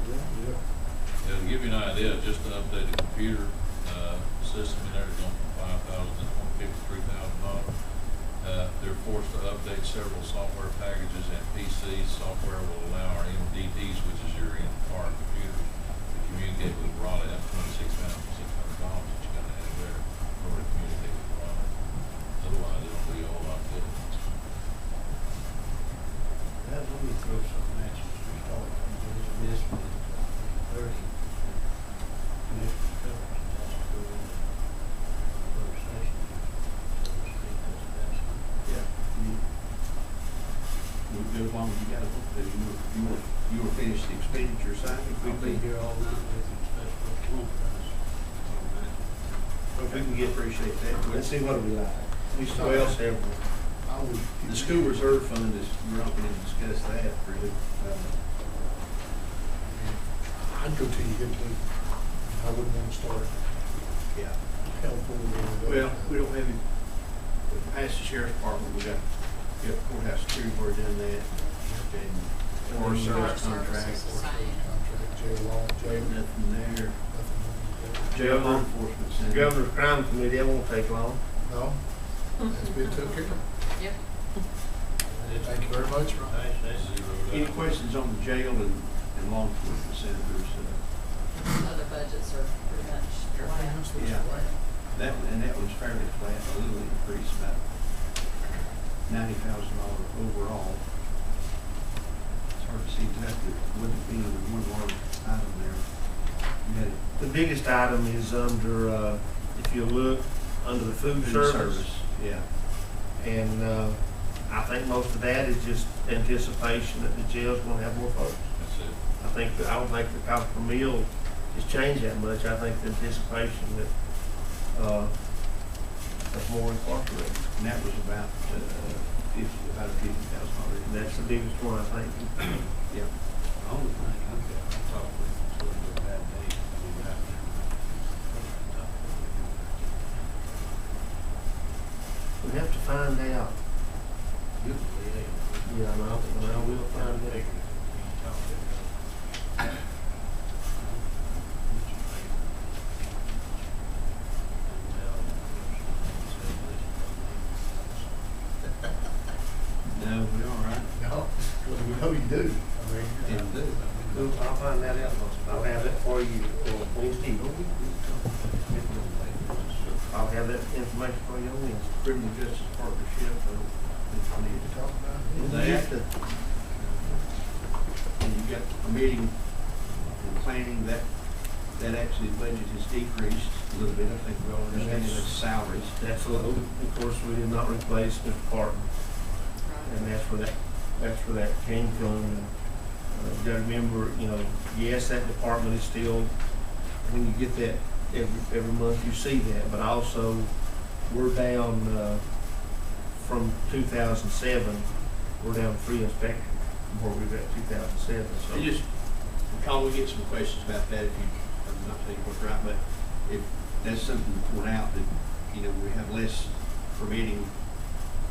Yeah, to give you an idea, just to update the computer, system in there is going from $5,000 to $53,000. They're forced to update several software packages and PCs. Software will allow our MDTs, which is your in-car computer, to communicate with Raleigh. That's $26,600 that you gotta have there in order to communicate with Raleigh. Otherwise, it'll be a whole lot different. Let me throw something at you. This one, 30. As long as you got to, you will finish the expenditure side. I'll be here all night with you, especially if you want us. If we can get, appreciate that. Let's see what we like. We still several. I would. The school reserve fund is, we're not going to discuss that really. I'd go till you get to, I wouldn't want to start Yeah. health board or. Well, we don't have any, past the sheriff's department, we got courthouse security board done that, and Forest Service contract. Contract, jail law, jail, Nothing there. nothing. Jail law enforcement center. Governor's Crime Committee, that won't take long. No, that's been took care of. Yep. Thank you very much, Ron. Any questions on the jail and law enforcement centers? Other budgets are pretty much flat. Yeah. That was fairly flat, a little increase, about $90,000 overall. It's hard to see that, there wouldn't be one large item there. You had The biggest item is under, if you look, under the food service. Yeah. And I think most of that is just anticipation that the jail's gonna have more folks. That's it. I don't think the cost per meal has changed that much. I think the anticipation that, that's more incorporated. And that was about about $50,000. That's the biggest one, I think. Yeah. The only thing I've got, I talked with him, so it's a bad day, I'll be out there. We have to find out. Usually, they. Yeah, I will find out. No, we all right. No, well, we know you do. I mean, Yeah, we do. I'll find that out. I'll have that for you Wednesday. I'll have that information for you on Wednesday. Criminal justice partnership, if we need to talk about it. They have to. And you got a meeting and planning that actually the budget has decreased a little bit. I think we all understand that's salaries. Absolutely. Of course, we did not replace Mr. Parton, and that's where that came from. And, you gotta remember, yes, that department is still, when you get that every month, you see that, but also we're down, from 2007, we're down 3 inspectors from where we were at 2007, so. And just, Colin, we get some questions about that if you, I'm not saying what's right, but if that's something to point out that, we have less permitting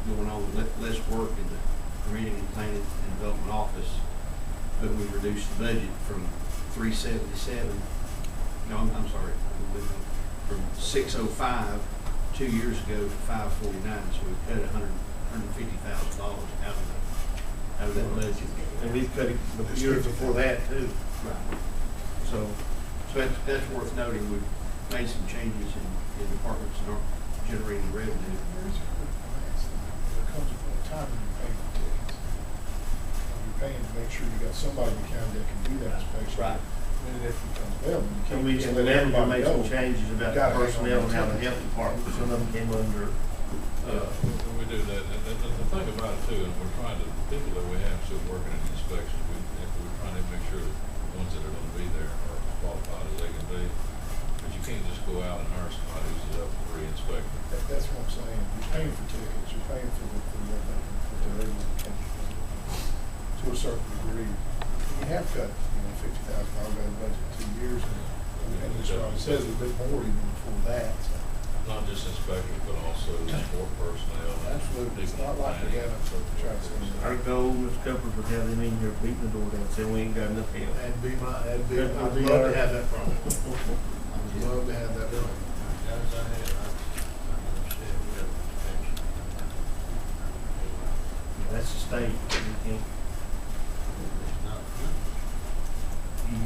going on, less work in the permitting and planning and development office, but we've reduced the budget from 377, I'm sorry, from 605 2 years ago to 549, so we've cut $150,000 out of that budget. And we've cut it the years before that too, Right. so. So that's worth noting. We've made some changes in departments that aren't generating revenue. time when you're paying for tickets. You're paying to make sure you got somebody in the county that can do that inspection. Right. When it becomes available, you And can't we, just and let then we everybody made go. some changes about the Gotta hang on personnel and to how the tickets. health department, some of them came under, When we do that, the thing about it too, and we're trying to, people that we have still working in the inspections, we're trying to make sure that the ones that are gonna be there are as qualified as they can be. But you can't just go out and hire somebody who's up for re-inspecting. That's what I'm saying. You're paying for tickets, you're paying for what they're able to catch to a certain degree. You have cut, $50,000 out of the budget in 2 years, and as Robbie says, a bit more even before that. So. Not just inspectors, but also support personnel. Absolutely, it's not like the data for the try to say. our goal, Mr. Cuppers, would have them in here beating the door down, saying we ain't got enough help. I'd That'd be love our- to have that problem. I'd love to have that problem. Guys, I had, I understand we have extension. That's the state, you can't, It's not good.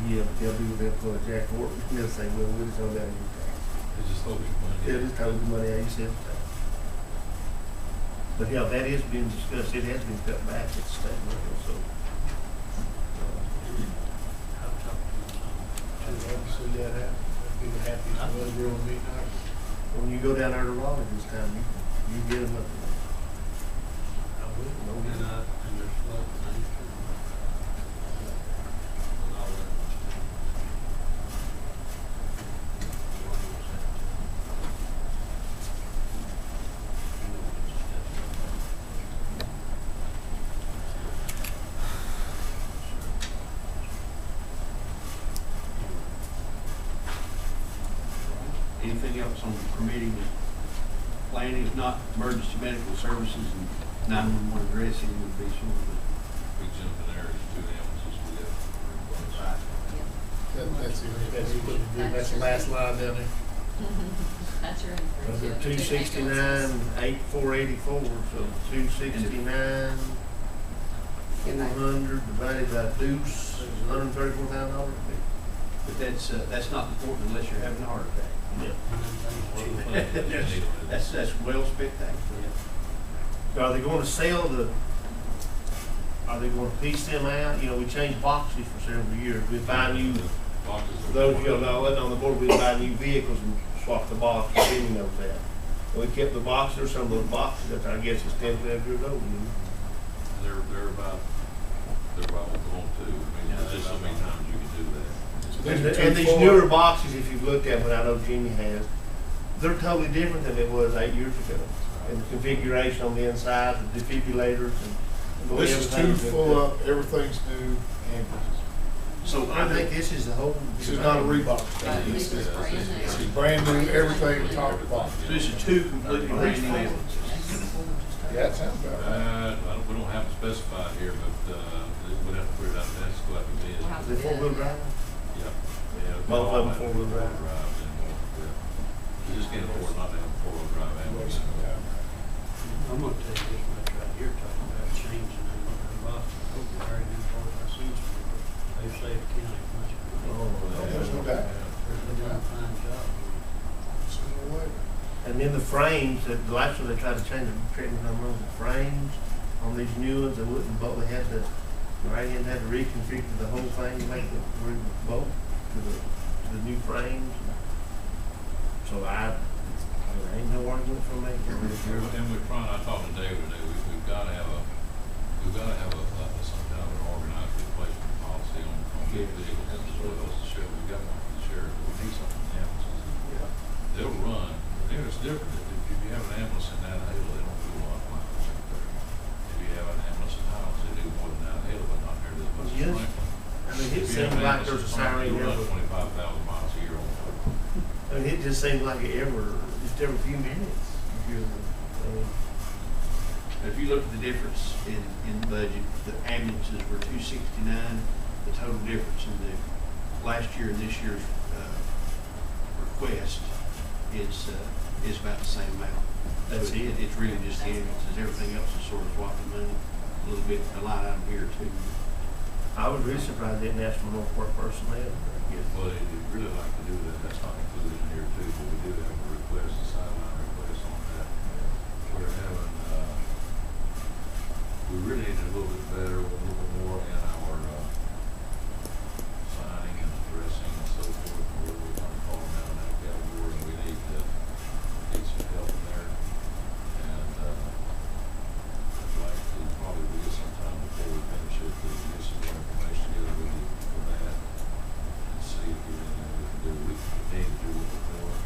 yeah, but they'll do what they'll put Jack Horton, they'll say, well, we'll just hold that in your tax. They just hold your money. They'll just hold the money out of your sales tax. But yeah, that is being discussed, it has been cut back at the state level, so. I've talked to I'd love to see that happen. I'd be the happiest little girl in me now. When you go down there to Raleigh this time, you get them up there. I will, and there's flood things too. And all that. Anything else on permitting and planning? If not, emergency medical services and 911 addressing would be sort of We jump in there, there's 2 ambulances we have to replace. That's the last line down there. That's your increase. They're yeah. 269, 484, so 269, 400 divided by deuce, $134,000. but that's not important unless you're having a heart attack. Yeah. That's well spectacular. So are they going to sell are they going to piece them out? We changed boxes for several years. We buy new, Boxes for are- those that wasn't on the board, we buy new vehicles and swap the box, Jimmy knows that. And we kept the boxes, some of those boxes, that I guess is 10, 12 years old. They're about what we want to. I mean, there's just so many times you can do that. And these newer boxes, if you've looked at them, I know Jimmy has, they're totally different than it was 8 years ago. And the configuration on the inside, the defibrillators and. This is too full up, everything's new, and So I think this is the whole. this is not a Reebok. Right, this is brand new. This is brand new, everything top to bottom. So this is 2 completely brand new ambulances. Yeah, that sounds about right. We don't have it specified here, but we'd have to put it out, that's go out to bid. Wow. Is it 4-wheel drive? Yeah. Yeah. Both of them 4-wheel drive. Anymore, yeah. We just can't afford not to have a 4-wheel drive ambulance. I'm gonna take this much right here, talking about changing and box, very new for our seats. They saved the county much. There's no doubt. They're doing a fine job. Sooner or later. And then the frames, the last one they tried to change, correct me if I'm wrong, the frames on these new ones, they wouldn't, but they had to, right in, had to reconfigure the whole thing, make it bolt to the new frames. So there ain't no argument for me. And we're trying, I talked to David today, we've got to have some kind of an organized replacement policy on vehicles as well as the sheriff. We've got one for the sheriff, but we need something in the ambulances. They'll run, it's different, if you have an ambulance in that hill, they don't do a lot of miles up there. If you have an ambulance in Highlands, they do more than that hill, but not nearly as much as Yes. Franklin. I mean, it If you have seems an like ambulance there's a in Franklin, siren you run ever. 25,000 miles a year on foot. I mean, it just seems like just every few minutes. If you look at the difference in budget, the ambulances were 269. The total difference in the last year and this year's request is about the same amount. That's it. It's really just the ambulances. Everything else is sort of swapping money a little bit, a line item here too. I was really surprised they didn't ask for more court personnel. I guess. Well, they'd really like to do that, that's not included in here too, but we do have a request, a sideline request on that. We're having, we really need to do a little bit better, a little bit more in our, signing and addressing and so forth, and we're kind of falling down in that category, and we need to get some help in there. And, I'd like to probably do it sometime before we finish it, to get some more information together with you for that, and see if there's anything we can do. We need to do what we're doing.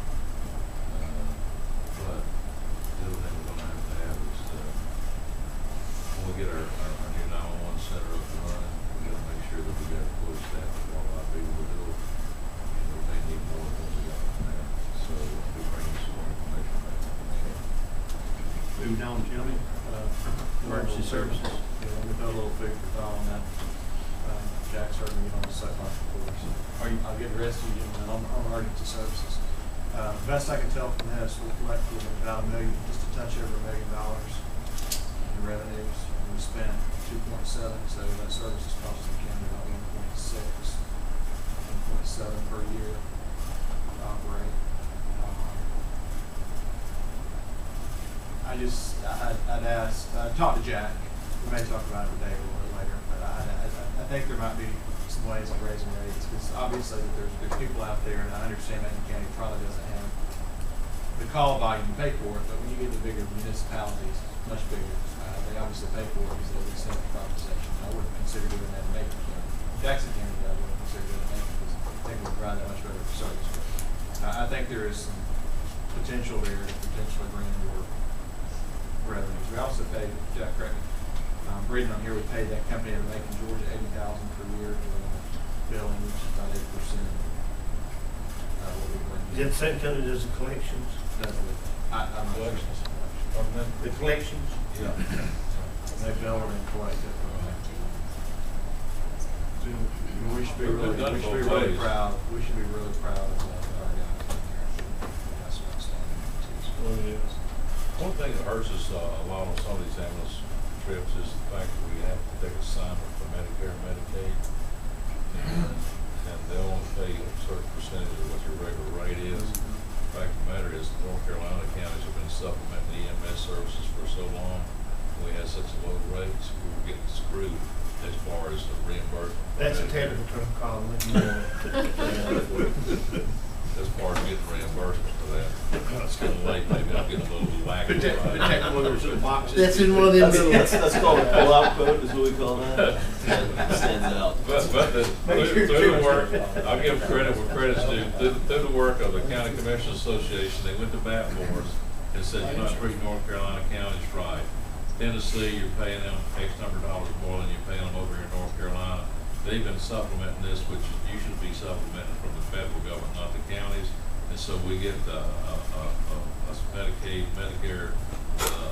But the other thing we're gonna have is, when we get our new 911 center up and running, we gotta make sure that we got full staff to qualified people to do it. And we may need more than what we got from there. So we'll bring you some more information back. Moving on, gentlemen, emergency services. Yeah, we've done a little food for thought on that. Jack's heard me on the sidewalk before, so I'll get the rest of you gentlemen on emergency services. Best I can tell from this, we're collecting about just a touch over $1 million in revenues. And we spent 2.7, so that service is costing the county about 1.6, 1.7 per year to operate. I'd ask, talk to Jack. We may talk about it today or a little bit later, but I think there might be some ways of raising rates, because obviously there's people out there, and I understand Macon County probably doesn't have the call volume to pay for it, but when you get to bigger municipalities, much bigger, they obviously pay for it because they lease in the property section. I wouldn't consider doing that in Macon County. Jackson County, I wouldn't consider doing that because I think it would provide that much better service. I think there is some potential there to potentially bring more revenues. We also paid, Jack, correct me, reading on here, we paid that company out of Macon, Georgia, $80,000 per year for billing, which is about 8% of what we bring. Is that the same company that does the collections? That's it. I'm collections. The collections? Yeah. They bill and then collect it. We should be really proud. We should be really proud of our guys. That's what I'm standing. One thing that hurts us a lot on some of these ambulance trips is the fact that we have to take assignment for Medicare and Medicaid. And they only pay a certain percentage of what your regular rate is. The fact of the matter is, North Carolina counties have been supplementing EMS services for so long. We had such low rates, we were getting screwed as far as the reimbursement. That's a technical term, Colin, if you want. As far as getting reimbursement for that. It's getting late, maybe I'm getting a little lagging. That's in one of them little. That's called a pull-out code, is what we call that. That stands out. But through the work, I'll give credit where credit's due. Through the work of the County Commissioners Association, they went to bat for us and said, you're not treating North Carolina counties right. Tennessee, you're paying them X number of dollars more than you're paying them over here in North Carolina. They've been supplementing this, which you should be supplementing from the federal government, not the counties. And so we get a Medicaid, Medicare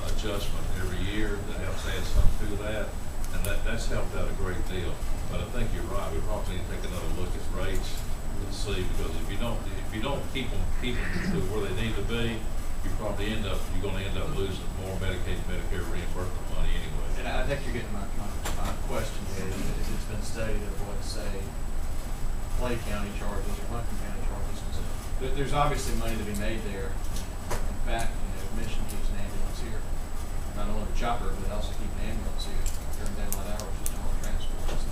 adjustment every year that helps add something to that. And that's helped out a great deal. But I think you're right. We probably need to take another look at rates and see, because if you don't keep them to where they need to be, you're going to end up losing more Medicaid and Medicare reimbursement money anyway. And I think you're getting my question here. It's been stated of what, say, Clay County charges or Macon County charges. There's obviously money to be made there. In fact, Mission keeps an ambulance here. Not only the chopper, but also keep an ambulance here during daylight hours just to haul transport. So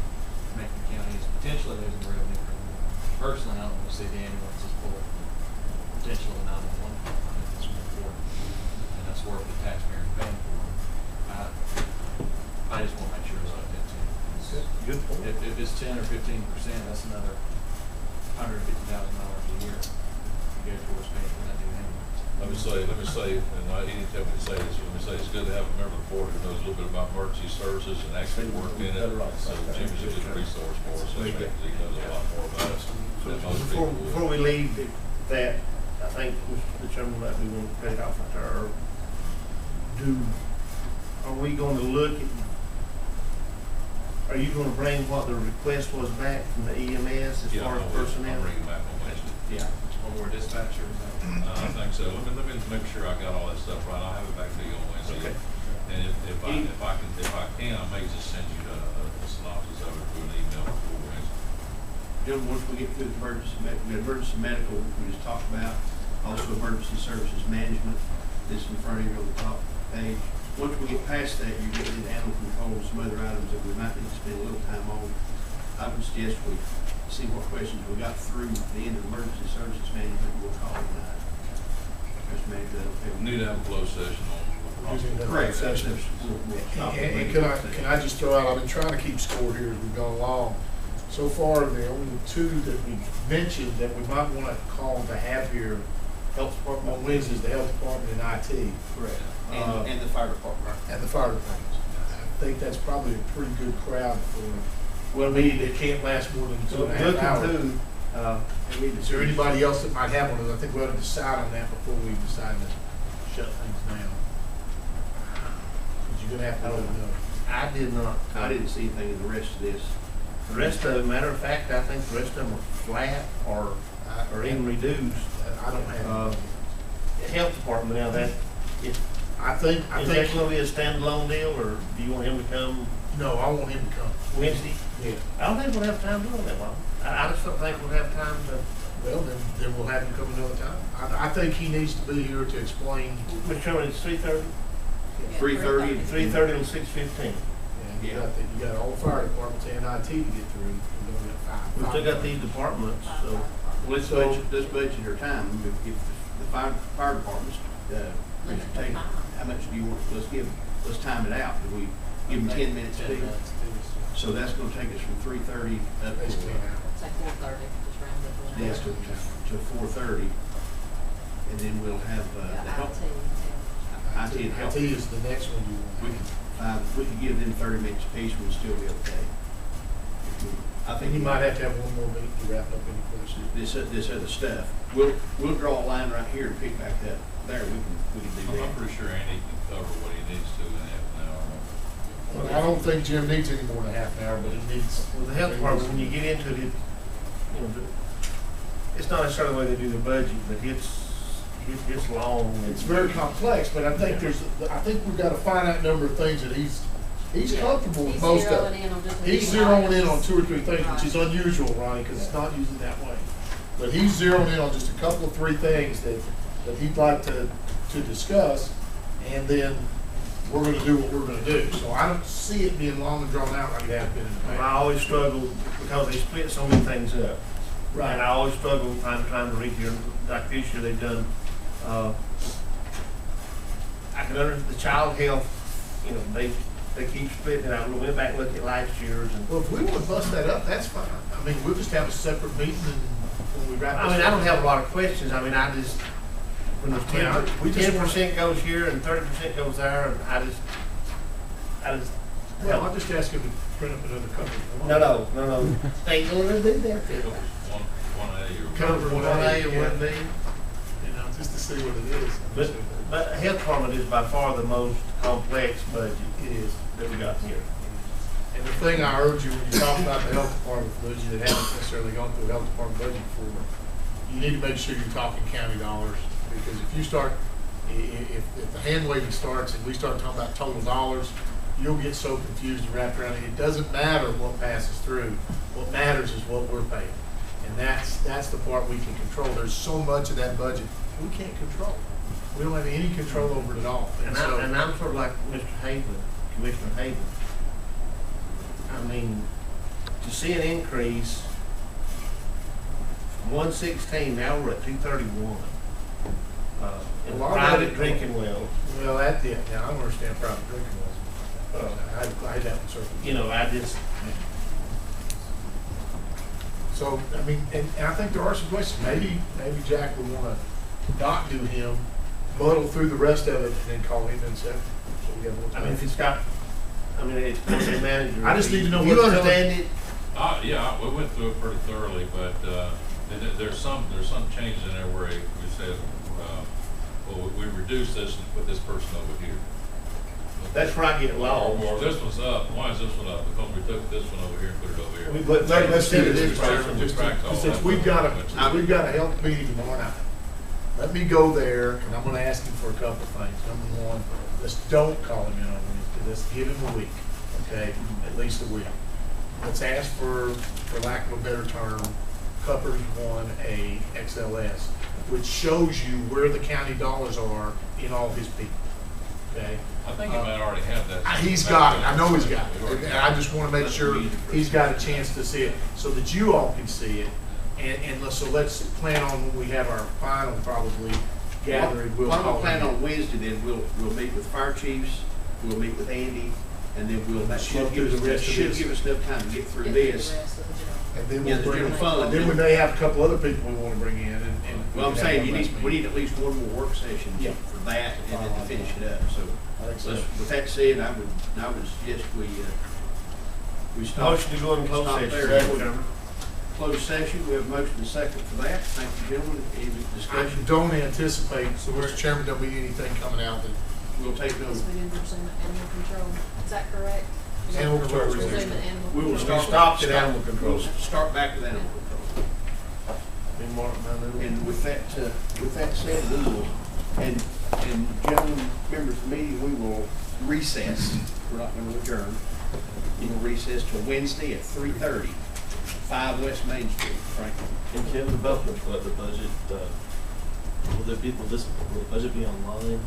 Macon County is potentially losing revenue from it. Personally, I don't want to see the ambulances pull potentially 911. It's more important. And that's worth the taxpayer paying for. I just want to make sure it's like that too. Good point. If it's 10 or 15%, that's another $150,000 a year to go towards paying for that new ambulance. Let me say, and he didn't tell me to say this, let me say it's good to have a member of the board who knows a little bit about emergency services and actually worked in it. So Jimmy's a good resource for us, he knows a lot more about it than most people would. Before we leave that, I think the chairman might be willing to pay it off with her. Are we going to look at, are you going to bring what the request was back from the EMS as far as personnel? I'll bring it back on Wednesday. Yeah, one more dispatcher. I think so. Let me make sure I got all that stuff right. I'll have it back to you on Wednesday. Okay. And if I can, I may just send you a synopsis of it through an email before Wednesday. Gentlemen, once we get through emergency medical, we just talked about, also emergency services management. This in front of you on the top page. Once we get past that, you get into animal control that we might need to spend a little time on. I would suggest we see what questions we got through the end of emergency services management, we'll call it tonight. Mr. Manager, that okay? We need to have a closed session on. Correct. We'll stop it. And can I just throw out, I've been trying to keep score here as we've gone along. So far, the only two that we mentioned that we might want to call to have here, health department on Wednesdays, the health department and IT. Correct. And the fire department. And the fire department. I think that's probably a pretty good crowd for, well, maybe they can't last more than 2.5 hours. Is there anybody else that might have one of those? I think we ought to decide on that before we decide to shut things down. But you're gonna have to let them know. I did not. I didn't see anything in the rest of this. The rest of them, matter of fact, I think the rest of them are flat or even reduced. I don't have. The health department now, that, if, I think, is that gonna be a standalone deal, or do you want him to come no, I want him to come. Wednesday? Yeah. I don't think we'll have time to do it that long. I just don't think we'll have time to. Well, then we'll have him come another time. I think he needs to be here to explain. Mr. Chairman, it's 3:30? 3:30. 3:30 till 6:15. And you got all the fire departments and IT to get through. We're gonna get five. We've still got these departments, so. Let's budget our time. If the fire department's, Mr. Taylor, how much do you want, let's time it out. Do we give them 10 minutes each? So that's gonna take us from 3:30 up to, Basically an hour. It's like 4:30, just round up. yes, to 4:30. And then we'll have, the help. IT and health. IT is the next one you want. We could give them 30 minutes apiece, we'd still be okay. I I think think you might have to have one more meeting to wrap up any questions. this other stuff. We'll draw a line right here and pick back up there. We can do I'm that. pretty sure Andy can cover what he needs to in half an hour. Well, I don't think Jim needs any more than half an hour, but he needs. Well, the health department, when you get into it, you know, it's not necessarily the way they do the budget, but it's long. It's very complex, but I think I think we've got a finite number of things that he's comfortable with most of. He's zeroing in on 2 or 3 things, which is unusual, Ronnie, because it's not usually that way. But he's zeroing in on just a couple of 3 things that he'd like to discuss, and then we're gonna do what we're gonna do. So I don't see it being long and drawn out like it has been in the I past. always struggle because they split so many things up. Right. And I always struggle trying to read here, like this year they've done, I can understand the child health, you know, they keep splitting it out. We went back and looked at last year's and. Well, if we want to bust that up, that's fine. I mean, we'll just have a separate meeting and when we wrap this I mean, I don't up. have a lot of questions. I mean, I just, when there's Yeah, we just 10% goes here and 30% goes there, and I just. Well, I'll just ask him to print up another cover. No. They ain't gonna do that. One A or. Cover One A or one B. You know, just to see what it is. But health department is by far the most complex budget It is. that we got here. And the thing I urge you, when you talk about the health department, for those of you that haven't necessarily gone through the health department budget before, you need to make sure you're talking county dollars, because if you start, if the hand waving starts and we start talking about total dollars, you'll get so confused and wrapped around it. It doesn't matter what passes through. What matters is what we're paying. And that's the part we can control. There's so much of that budget we can't control. We don't have any control over it at all. And I'm sort of like Mr. Haven, Commissioner Haven. I mean, to see an increase from 116, now we're at 231. In Well, private drinking wells. Well, that, yeah, now I don't understand private drinking wells. I had that one circled. You know, I just, So, I mean, and I think there are some questions. Maybe Jack would want to not do him, muddle through the rest of it, and then call him in separate. So we have more I time. mean, if it's got, I mean, it's the manager. I just need to know You what's understand it? Yeah, we went through it pretty thoroughly, but there's some changes in there where we said, well, we reduced this and put this person over here. That's where I get lost. Or this one's up. Why is this one up? Because we took this one over here and put it over here. We put 30% of this Just person. just tracked all Since that. we've got a health meeting tomorrow night, let me go there, and I'm gonna ask him for a couple of things. Number one, let's don't call him in on Wednesday. Let's give him a week, okay? At least a week. Let's ask for lack of a better term, Cuppers 1A XLS, which shows you where the county dollars are in all his people, okay? I think he might already have that. He's got it, I know he's got it, and I just wanna make sure he's got a chance to see it, so that you all can see it. So let's plan on, when we have our final probably gathering, we'll Why don't call we plan him. on Wednesday then, we'll meet with fire chiefs, we'll meet with Andy, and then that Flow should through give us, the rest of this. enough time to get through Get through the this. rest of the general. And then Yeah, we'll the bring, general fund. then we may have a couple other people we wanna bring in, and. Well, I'm we can have saying, one last we meeting. need at least one more work session Yeah. for that, and then to finish it up, so. I think so. With that said, I would suggest we stop. Motion to go in closed stop session. there. Second. Closed session, we have a motion and second for that. Thank you, gentlemen. Any I discussion? don't anticipate, Mr. Chairman, there'll be anything coming out that, We'll take no. Because we didn't resume animal control. Is that correct? Animal control. Resume animal We will control. start. stopped at animal control. We'll start back with animal control. Be marked by the- And with that said, we will, and gentlemen, members of the meeting, we will recess. We're not going to adjourn. We will recess till Wednesday at 3:30, 5 West Main Street, Franklin. And Kevin, about the budget, will the budget be online?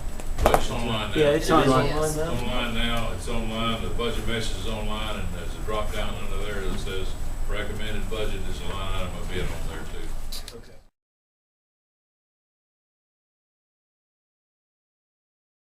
Budget's online now. Yeah, it's online. online It's now. online now, it's online, the budget message is online, and there's a drop down under there that says recommended budget, there's a line item of bid on there too.